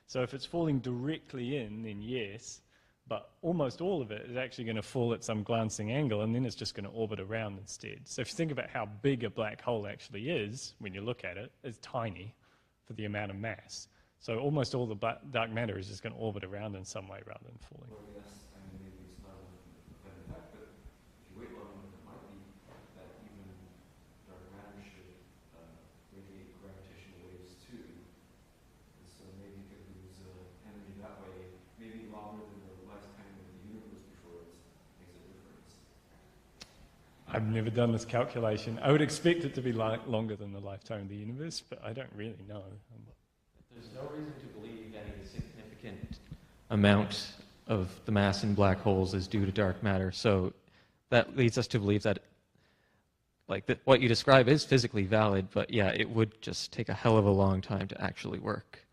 So if it's falling directly in, then yes, but almost all of it is actually going to fall at some glancing angle, and then it's just going to orbit around instead. So if you think about how big a black hole actually is, when you look at it, it's tiny for the amount of mass. So almost all the dark matter is just going to orbit around in some way rather than falling. Well, yes, I mean, maybe it's not a fact, but if you wait long enough, it might be that even dark matter should radiate gravitational waves too. And so maybe you could lose energy that way, maybe longer than the lifetime of the universe before it makes a difference. I've never done this calculation. I would expect it to be longer than the lifetime of the universe, but I don't really know. There's no reason to believe any significant amount of the mass in black holes is due to dark matter. So that leads us to believe that what you describe is physically valid, but yeah, it would just take a hell of a long time to actually work.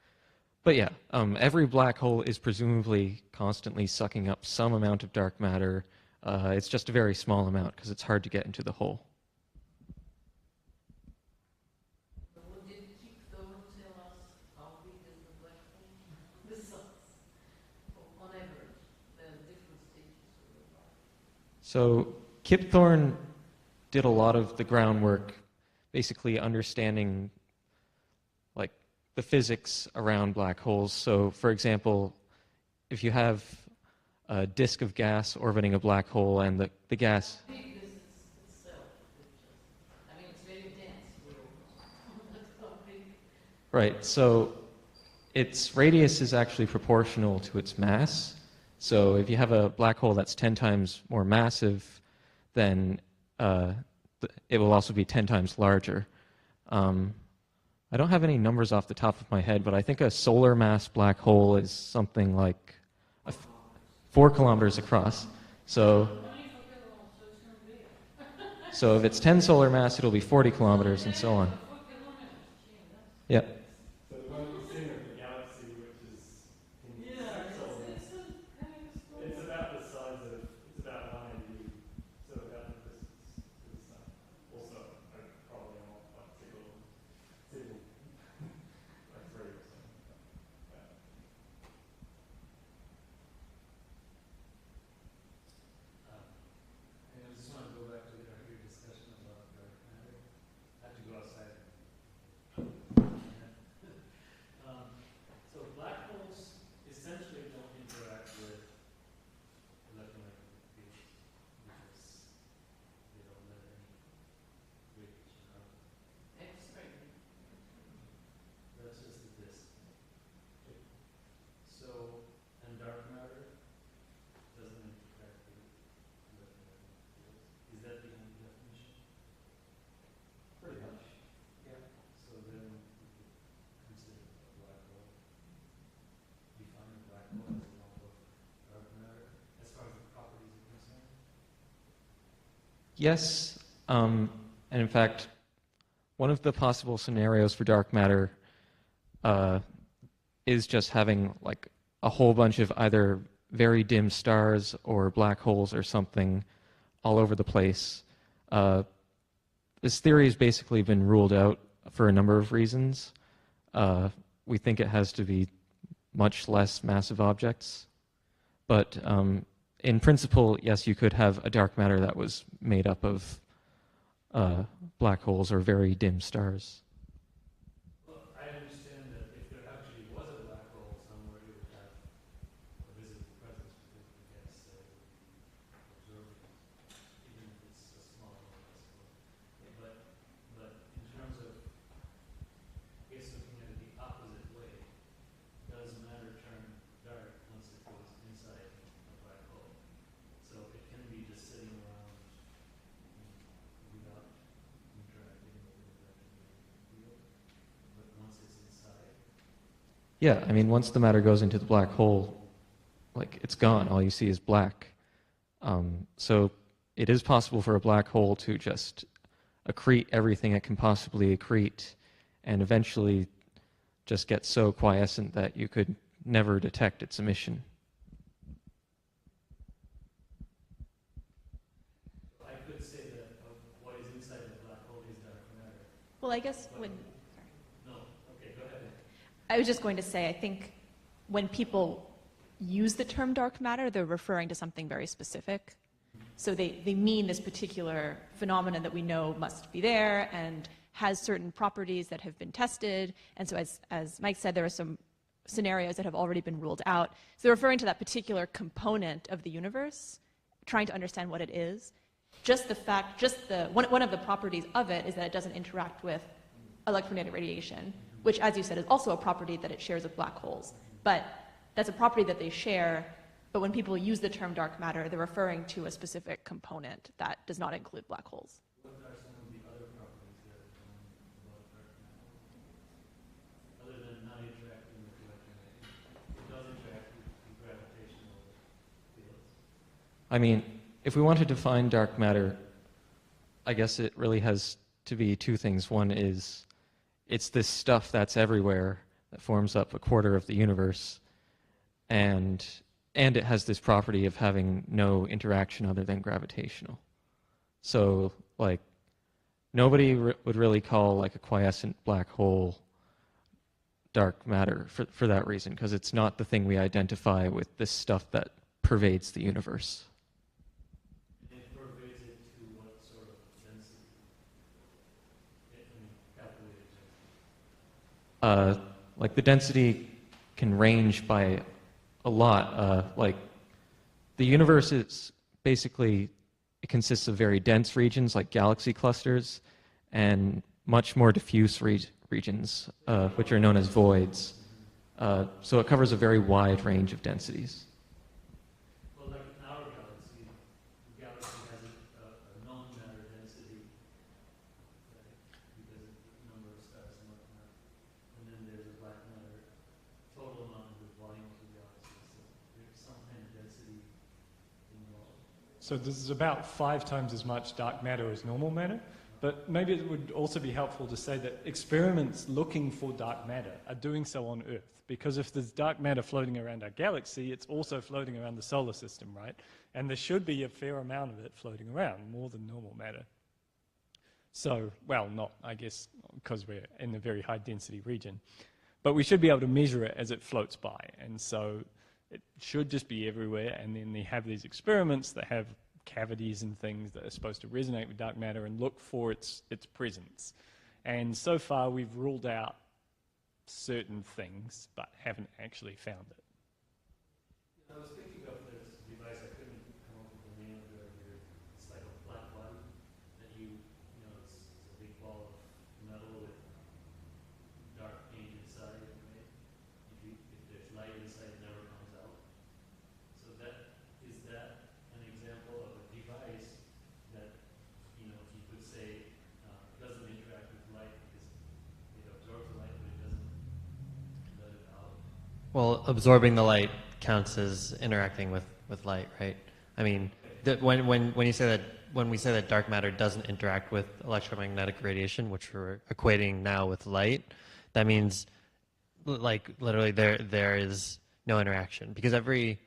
But yeah, every black hole is presumably constantly sucking up some amount of dark matter. It's just a very small amount because it's hard to get into the hole. So Kip Thorne did a lot of the groundwork, basically understanding like the physics around black holes. So for example, if you have a disk of gas orbiting a black hole and the gas... Right, so its radius is actually proportional to its mass. So if you have a black hole that's 10 times more massive, then it will also be 10 times larger. I don't have any numbers off the top of my head, but I think a solar mass black hole is something like 4 kilometers across. So if it's 10 solar mass, it'll be 40 kilometers and so on. Yeah. So the one at the center of the galaxy, which is it's about the size of, it's about 1 AU, so about the distance to the sun. Also, probably not like several, like 3 or something. And I just want to go back to your discussion about dark matter. I have to go outside. So black holes essentially don't interact with electromagnetic fields because they don't let any radiation out. X-ray. That's just the disk. So, and dark matter doesn't interact with electromagnetic fields. Is that the only definition? Pretty much, yeah. So then we could consider a black hole, define a black hole as a lump of dark matter as far as the properties are concerned? Yes, and in fact, one of the possible scenarios for dark matter is just having like a whole bunch of either very dim stars or black holes or something all over the place. This theory has basically been ruled out for a number of reasons. We think it has to be much less massive objects. But in principle, yes, you could have a dark matter that was made up of black holes or very dim stars. Well, I understand that if there actually was a black hole somewhere, it would have a visible presence because the gas would be observing it, even if it's a small one, I suppose. But in terms of, I guess looking at it the opposite way, does matter turn dark once it goes inside a black hole? So it can be just sitting around without interacting with the electromagnetic field, but once it's inside. Yeah, I mean, once the matter goes into the black hole, like, it's gone. All you see is black. So it is possible for a black hole to just accrete everything it can possibly accrete and eventually just get so quiescent that you could never detect its emission. I could say that what is inside the black hole is dark matter. Well, I guess But when... No, okay, go ahead. I was just going to say, I think when people use the term dark matter, they're referring to something very specific. So they mean this particular phenomenon that we know must be there and has certain properties that have been tested. And so as Mike said, there are some scenarios that have already been ruled out. So they're referring to that particular component of the universe, trying to understand what it is. One of the properties of it is that it doesn't interact with electromagnetic radiation, which, as you said, is also a property that it shares with black holes. But that's a property that they share, but when people use the term dark matter, they're referring to a specific component that does not include black holes. What are some of the other properties that are about dark matter? Other than not interacting with electromagnetic, it does interact with gravitational fields. I mean, if we want to define dark matter, I guess it really has to be two things. One is it's this stuff that's everywhere that forms up a quarter of the universe, and it has this property of having no interaction other than gravitational. So, like, nobody would really call, like, a quiescent black hole dark matter for that reason, because it's not the thing we identify with this stuff that pervades the universe. It pervades it to what sort of density? Calculated density. Like, the density can range by a lot. Like, the universe is basically, it consists of very dense regions like galaxy clusters and much more diffuse regions, which are known as voids. So it covers a very wide range of densities. Well, like in our galaxy, the galaxy has a known matter density, right, because of the number of stars and whatnot. And then there's a black matter total amount of the volume of the galaxy. So there's some kind of density involved. So this is about 5 times as much dark matter as normal matter. But maybe it would also be helpful to say that experiments looking for dark matter are doing so on Earth. Because if there's dark matter floating around our galaxy, it's also floating around the solar system, right? And there should be a fair amount of it floating around, more than normal matter. So, well, not, I guess, because we're in a very high density region. But we should be able to measure it as it floats by. And so it should just be everywhere. And then they have these experiments that have cavities and things that are supposed to resonate with dark matter and look for its presence. And so far we've ruled out certain things, but haven't actually found it. I was thinking of this device, I couldn't come up with the name of it earlier. It's like a black body that you know, it's a big ball of metal with dark paint inside, right? If there's light inside, it never comes out. So is that an example of a device that, you know, you could say doesn't interact with light because it absorbs the light, but it doesn't let it out? Well, absorbing the light counts as interacting with light, right? I mean, when we say that dark matter doesn't interact with electromagnetic radiation, which we're equating now with light, that means, like, literally there is no interaction, because every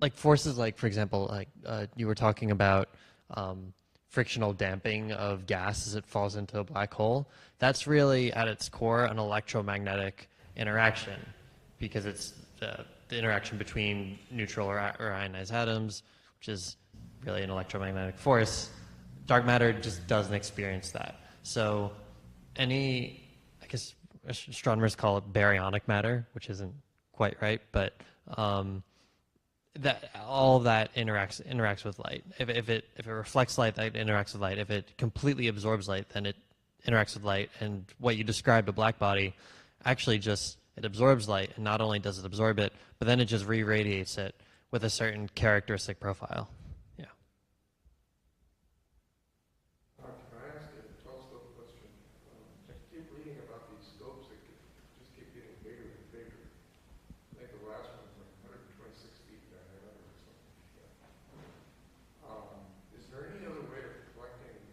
like forces, like for example, like you were talking about frictional damping of gas as it falls into a black hole. That's really at its core an electromagnetic interaction, because it's the interaction between neutral or ionized atoms, which is really an electromagnetic force. Dark matter just doesn't experience that. So I guess astronomers call it baryonic matter, which isn't quite right, but that all that interacts with light. If it reflects light, that interacts with light. If it completely absorbs light, then it interacts with light. And what you described, a black body, actually just it absorbs light, and not only does it absorb it, but then it just re-radiates it with a certain characteristic profile. Yeah. Can I ask a telescope question? I keep reading about these scopes that just keep getting bigger and bigger. I think the last one was like 126 feet diameter or something like that. Is there any other way of collecting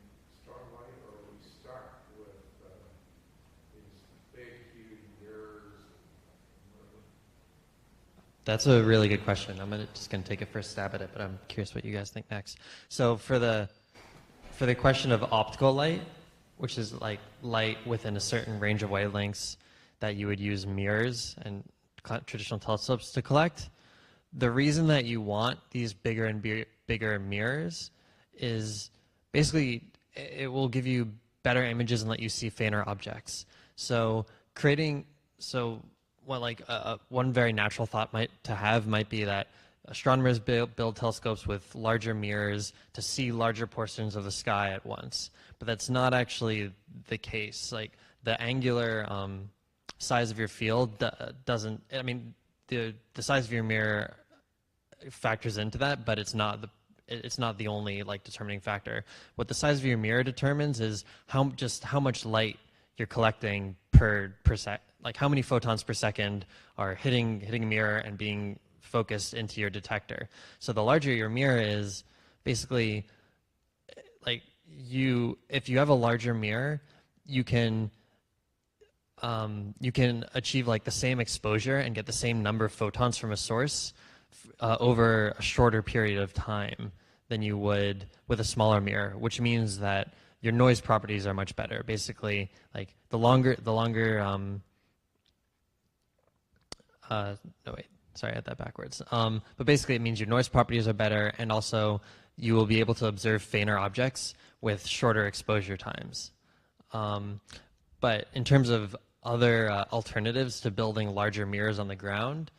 strong light, or are we stuck with these big, huge mirrors? That's a really good question. I'm just going to take a first stab at it, but I'm curious what you guys think next. So for the question of optical light, which is like light within a certain range of wavelengths that you would use mirrors and traditional telescopes to collect, the reason that you want these bigger and bigger mirrors is basically it will give you better images and let you see fainter objects. So one very natural thought might be that astronomers build telescopes with larger mirrors to see larger portions of the sky at once. But that's not actually the case. Like the angular size of your field doesn't. I mean, the size of your mirror factors into that, but it's not the only determining factor. What the size of your mirror determines is how much light you're collecting per sec. Like how many photons per second are hitting a mirror and being focused into your detector. So the larger your mirror is, basically, if you have a larger mirror, you can achieve the same exposure and get the same number of photons from a source over a shorter period of time than you would with a smaller mirror, which means that your noise properties are much better. Basically, the longer no wait, sorry, I had that backwards. But basically it means your noise properties are better, and also you will be able to observe fainter objects with shorter exposure times. But in terms of other alternatives to building larger mirrors on the ground,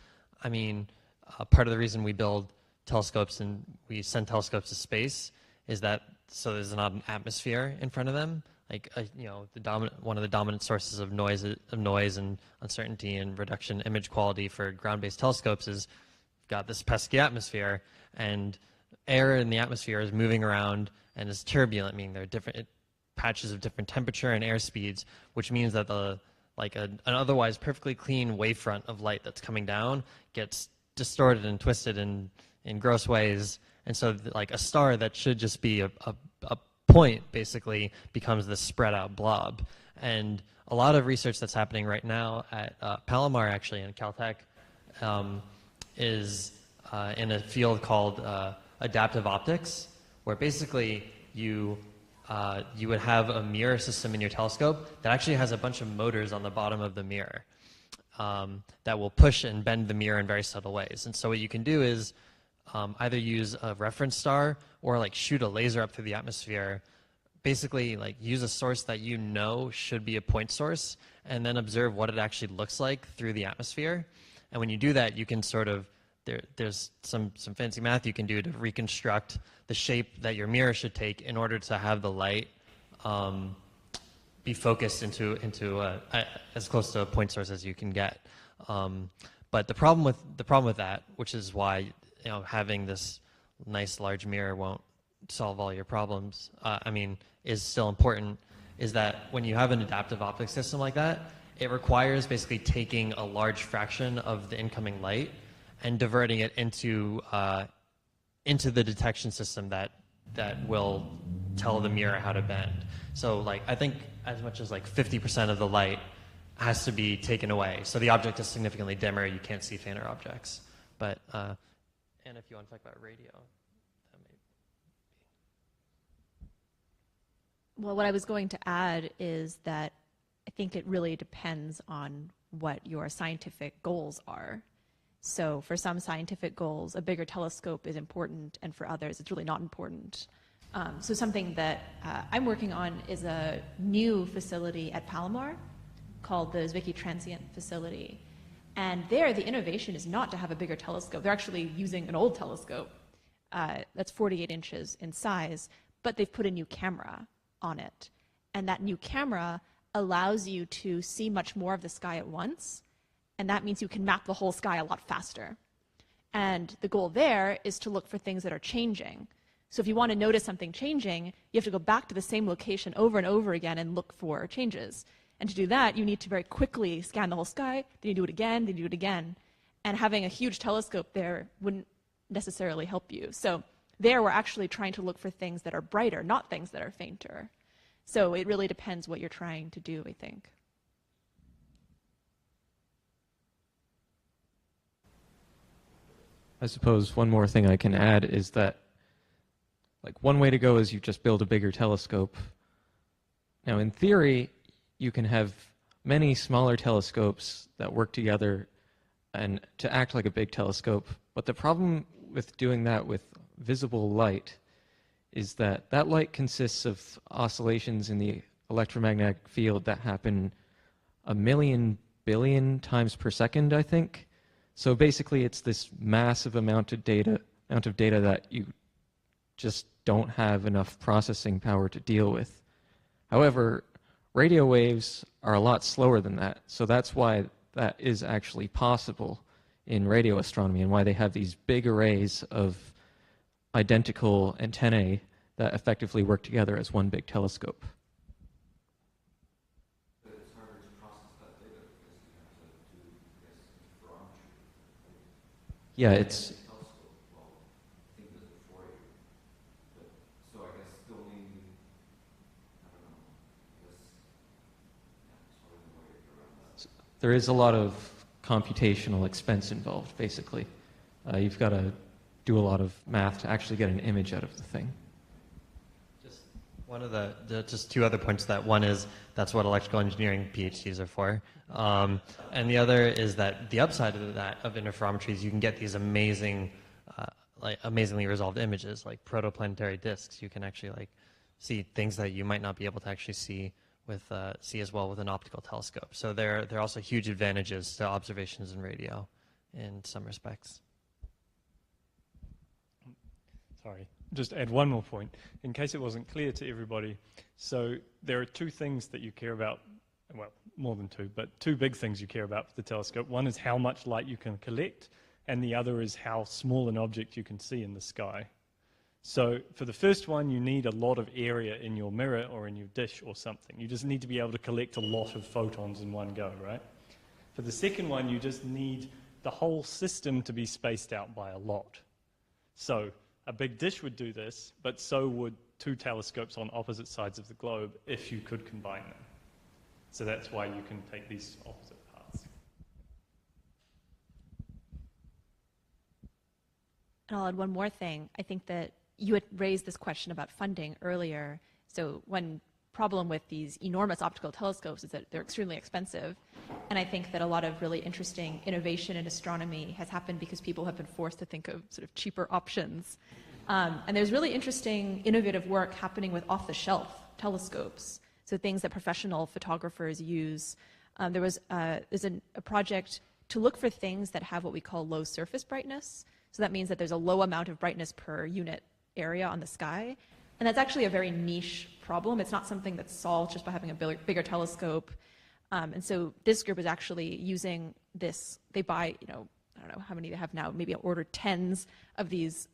I mean, part of the reason we build telescopes and we send telescopes to space is that so there's not an atmosphere in front of them. One of the dominant sources of noise and uncertainty and reduction image quality for ground-based telescopes is got this pesky atmosphere, and air in the atmosphere is moving around and is turbulent, meaning there are different patches of different temperature and air speeds, which means that an otherwise perfectly clean wavefront of light that's coming down gets distorted and twisted in gross ways, and so a star that should just be a point basically becomes this spread out blob. And a lot of research that's happening right now at Palomar, actually, in Caltech, is in a field called adaptive optics, where basically you would have a mirror system in your telescope that actually has a bunch of motors on the bottom of the mirror that will push and bend the mirror in very subtle ways. And so what you can do is either use a reference star or shoot a laser up through the atmosphere, basically use a source that you know should be a point source, and then observe what it actually looks like through the atmosphere. And when you do that, you can there's some fancy math you can do to reconstruct the shape that your mirror should take in order to have the light be focused into as close to a point source as you can get. But the problem with that, which is why having this nice large mirror won't solve all your problems, is still important, is that when you have an adaptive optics system like that, it requires basically taking a large fraction of the incoming light and diverting it into the detection system that will tell the mirror how to bend. So I think as much as 50% of the light has to be taken away. So the object is significantly dimmer. You can't see fainter objects. But and if you want to talk about radio, that may be. Well, what I was going to add is that I think it really depends on what your scientific goals are. So for some scientific goals, a bigger telescope is important, and for others, it's really not important. So something that I'm working on is a new facility at Palomar called the Zwicky Transient Facility. And there, the innovation is not to have a bigger telescope. They're actually using an old telescope that's 48 inches in size, but they've put a new camera on it. And that new camera allows you to see much more of the sky at once, and that means you can map the whole sky a lot faster. And the goal there is to look for things that are changing. So if you want to notice something changing, you have to go back to the same location over and over again and look for changes. And to do that, you need to very quickly scan the whole sky, then you do it again, then you do it again. And having a huge telescope there wouldn't necessarily help you. So there, we're actually trying to look for things that are brighter, not things that are fainter. So it really depends what you're trying to do, I think. I suppose one more thing I can add is that, like, one way to go is you just build a bigger telescope. Now, in theory, you can have many smaller telescopes that work together and to act like a big telescope. But the problem with doing that with visible light is that that light consists of oscillations in the electromagnetic field that happen 1,000,000 billion times per second, I think. So basically, it's this massive amount of data that you just don't have enough processing power to deal with. However, radio waves are a lot slower than that, so that's why that is actually possible in radio astronomy and why they have these big arrays of identical antennae that effectively work together as one big telescope. But it's harder to process that data because you have to do, I guess, interferometry. Yeah, it's... telescope, well, I think there's before you. But, so I guess the only, I don't know, I guess, yeah, it's probably the way to get around that. There is a lot of computational expense involved, basically. You've got to do a lot of math to actually get an image out of the thing. Just one of just two other points. That one is that's what electrical engineering PhDs are for, and the other is that the upside of that of interferometry is you can get these amazing, like amazingly resolved images, like protoplanetary disks. You can actually see things that you might not be able to actually see as well with an optical telescope. So there are also huge advantages to observations in radio in some respects. Sorry, just add one more point, in case it wasn't clear to everybody. So there are two things that you care about, well, more than two, but two big things you care about for the telescope. One is how much light you can collect, and the other is how small an object you can see in the sky. So for the first one, you need a lot of area in your mirror or in your dish or something. You just need to be able to collect a lot of photons in one go, right? For the second one, you just need the whole system to be spaced out by a lot. So a big dish would do this, but so would two telescopes on opposite sides of the globe if you could combine them. So that's why you can take these opposite paths. And I'll add one more thing. I think that you had raised this question about funding earlier. So one problem with these enormous optical telescopes is that they're extremely expensive. And I think that a lot of really interesting innovation in astronomy has happened because people have been forced to think of sort of cheaper options. And there's really interesting innovative work happening with off-the-shelf telescopes. So things that professional photographers use. There's a project to look for things that have what we call low surface brightness. So that means that there's a low amount of brightness per unit area on the sky. And that's actually a very niche problem. It's not something that's solved just by having a bigger telescope. And so this group is actually using this. They buy, I don't know how many they have now, maybe order tens of these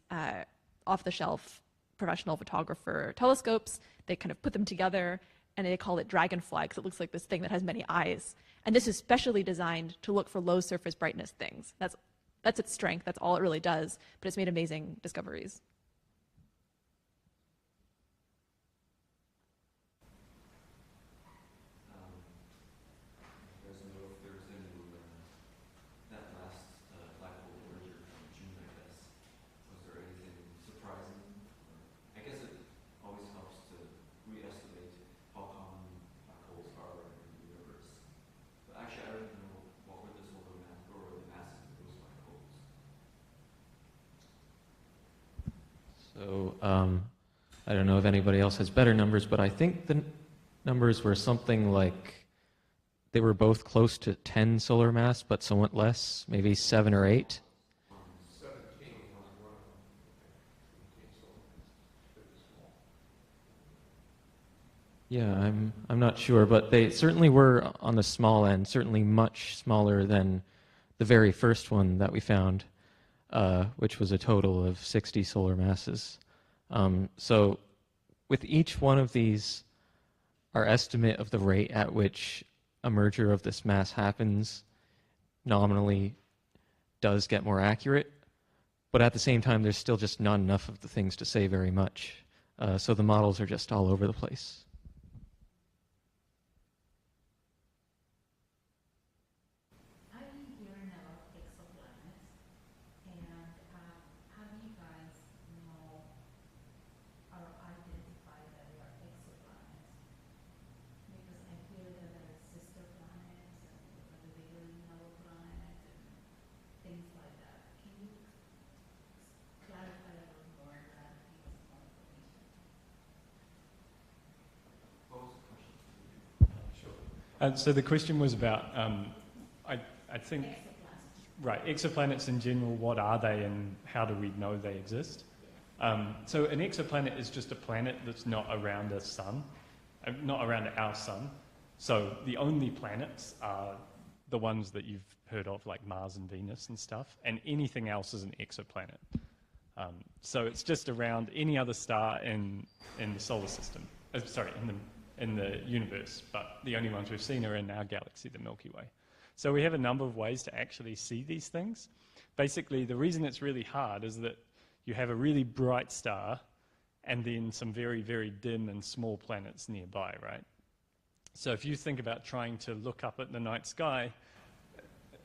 off-the-shelf professional photographer telescopes. They kind of put them together, and they call it Dragonfly because it looks like this thing that has many eyes. And this is specially designed to look for low surface brightness things. That's its strength. That's all it really does. But it's made amazing discoveries. There's I don't know if anybody else has better numbers, but I think the numbers were something like they were both close to 10 solar mass, but somewhat less, maybe 7 or 8. 17 was one of them. 17 solar mass, pretty small. Yeah, I'm not sure, but they certainly were on the small end, certainly much smaller than the very first one that we found, which was a total of 60 solar masses. So with each one of these, our estimate of the rate at which a merger of this mass happens nominally does get more accurate, but at the same time, there's still just not enough of the things to say very much. So the models are just all over the place. I've been hearing about exoplanets, and how do you guys know or identify that they are exoplanets? Because I hear that there are sister planets and the bigger yellow planet and things like that. Can you clarify a little more that, give us more information? What was the question? Sure. So the question was about, I think, right, exoplanets in general, what are they and how do we know they exist? So an exoplanet is just a planet that's not around a sun, not around our sun. So the only planets are the ones that you've heard of, like Mars and Venus and stuff, and anything else is an exoplanet. So it's just around any other star in the solar system, in the universe, but the only ones we've seen are in our galaxy, the Milky Way. So we have a number of ways to actually see these things. Basically, the reason it's really hard is that you have a really bright star and then some very, very dim and small planets nearby, right? So if you think about trying to look up at the night sky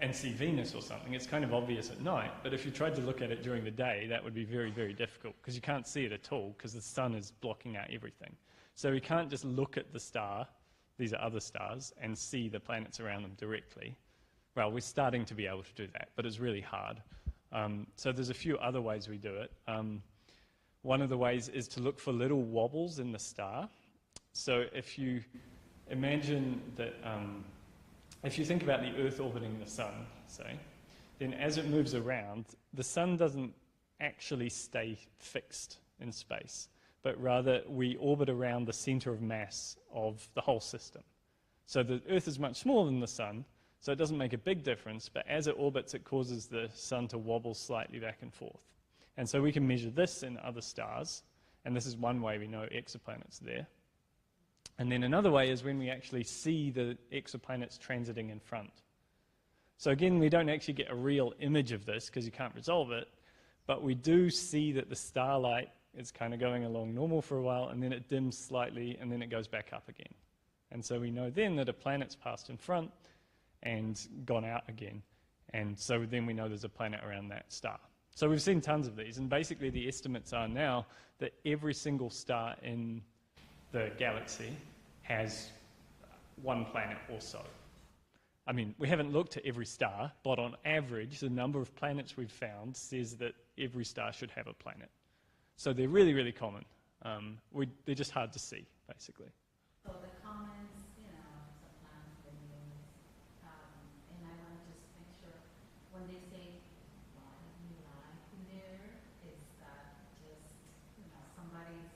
and see Venus or something, it's kind of obvious at night, but if you tried to look at it during the day, that would be very, very difficult because you can't see it at all because the sun is blocking out everything. So we can't just look at the star, these are other stars, and see the planets around them directly. Well, we're starting to be able to do that, but it's really hard. So there's a few other ways we do it. One of the ways is to look for little wobbles in the star. So if you imagine that, if you think about the Earth orbiting the sun, say, then as it moves around, the sun doesn't actually stay fixed in space, but rather we orbit around the center of mass of the whole system. So the Earth is much smaller than the sun, so it doesn't make a big difference, but as it orbits, it causes the sun to wobble slightly back and forth. And so we can measure this in other stars, and this is one way we know exoplanets are there. And then another way is when we actually see the exoplanets transiting in front. So again, we don't actually get a real image of this because you can't resolve it, but we do see that the starlight is kind of going along normal for a while, and then it dims slightly, and then it goes back up again. And so we know then that a planet's passed in front and gone out again. And so then we know there's a planet around that star. So we've seen tons of these, and basically the estimates are now that every single star in the galaxy has one planet or so. I mean, we haven't looked at every star, but on average, the number of planets we've found says that every star should have a planet. So they're really, really common. They're just hard to see, basically. So the comments, exoplanets, the news, and I want to just make sure when they say why do you life in there, is that just somebody's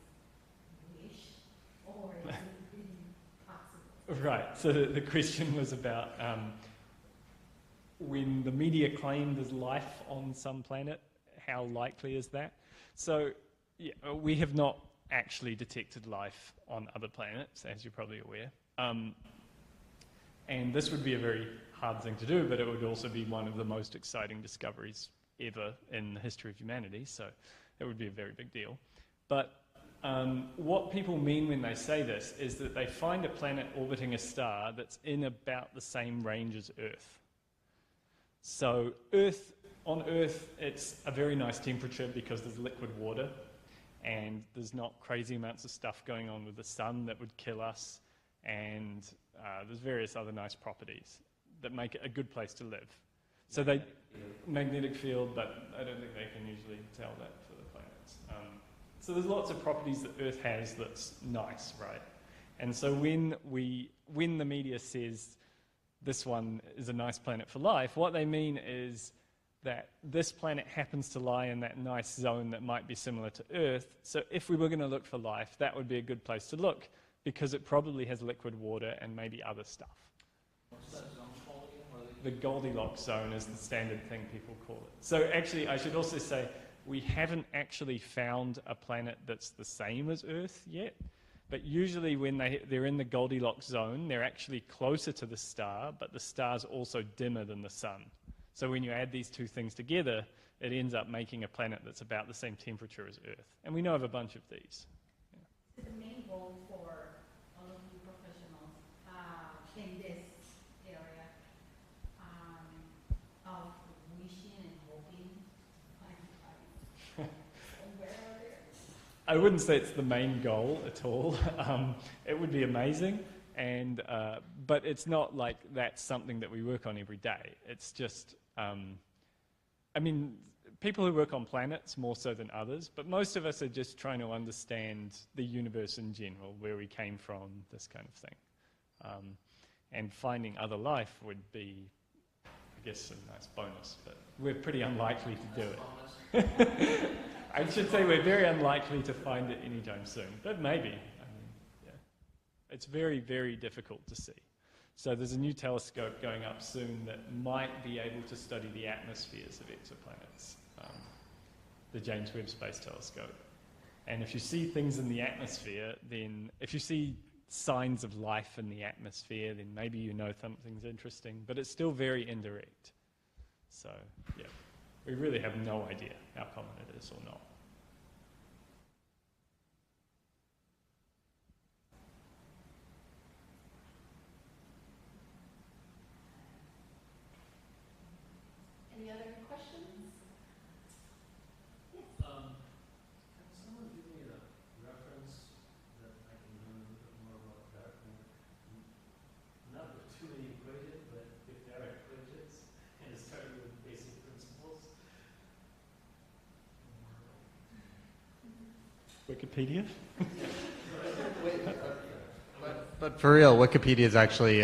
wish, or is it really possible? Right. So the question was about when the media claim there's life on some planet, how likely is that? So yeah, we have not actually detected life on other planets, as you're probably aware. And this would be a very hard thing to do, but it would also be one of the most exciting discoveries ever in the history of humanity, so it would be a very big deal. But what people mean when they say this is that they find a planet orbiting a star that's in about the same range as Earth. So on Earth, it's a very nice temperature because there's liquid water, and there's not crazy amounts of stuff going on with the sun that would kill us, and there's various other nice properties that make it a good place to live. So magnetic field, but I don't think they can usually tell that for the planets. So there's lots of properties that Earth has that's nice, right? And so when the media says this one is a nice planet for life, what they mean is that this planet happens to lie in that nice zone that might be similar to Earth. So if we were going to look for life, that would be a good place to look because it probably has liquid water and maybe other stuff. What's that zone called again? The Goldilocks zone is the standard thing people call it. So actually, I should also say, we haven't actually found a planet that's the same as Earth yet. But usually when they're in the Goldilocks zone, they're actually closer to the star, but the star's also dimmer than the sun. So when you add these two things together, it ends up making a planet that's about the same temperature as Earth. And we know of a bunch of these. The main goal for all of you professionals in this area of wishing and hoping to find life. Where are they? I wouldn't say it's the main goal at all. It would be amazing, but it's not like that's something that we work on every day. It's just, I mean, people who work on planets more so than others, but most of us are just trying to understand the universe in general, where we came from, this kind of thing. And finding other life would be, I guess, a nice bonus, but we're pretty unlikely to do it. I should say we're very unlikely to find it anytime soon, but maybe. I mean, yeah. It's very, very difficult to see. So there's a new telescope going up soon that might be able to study the atmospheres of exoplanets, the James Webb Space Telescope. And if you see things in the atmosphere, then if you see signs of life in the atmosphere, then maybe you know something's interesting, but it's still very indirect. So, yeah. We really have no idea how common it is or not. Any other questions? Yes. Can someone give me a reference that I can learn a little bit more about dark matter? Not with too many equations, but if there are equations, and it's starting with basic principles. Wikipedia? But for real, Wikipedia is actually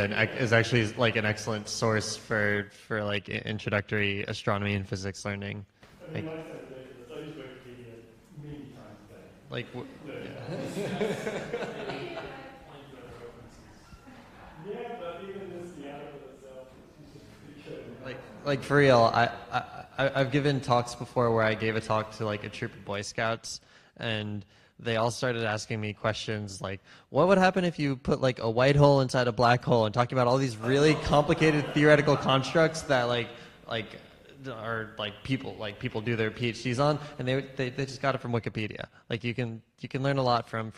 like an excellent source for like introductory astronomy and physics learning. I mean, I use Wikipedia many times a day. Like, yeah, but even this, the article itself is pretty good. like for real, I've given talks before where I gave a talk to like a troop of Boy Scouts, and they all started asking me questions like, what would happen if you put like a white hole inside a black hole, and talking about all these really complicated theoretical constructs that are people do their PhDs on, and they just got it from Wikipedia. Like you can learn a lot from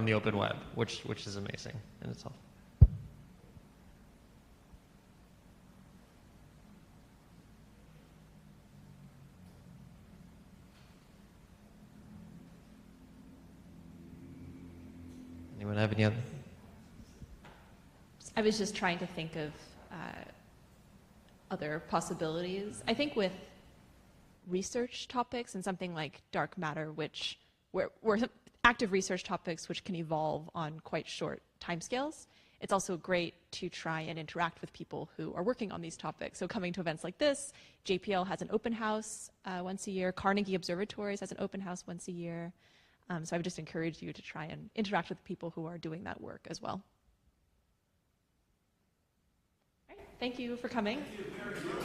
the open web, which is amazing in itself. Anyone have any other? I was just trying to think of other possibilities. I think with research topics and something like dark matter, where active research topics which can evolve on quite short timescales, it's also great to try and interact with people who are working on these topics. So coming to events like this, JPL has an open house once a year. Carnegie Observatories has an open house once a year. So I would just encourage you to try and interact with people who are doing that work as well. All right, thank you for coming. Thank you very much.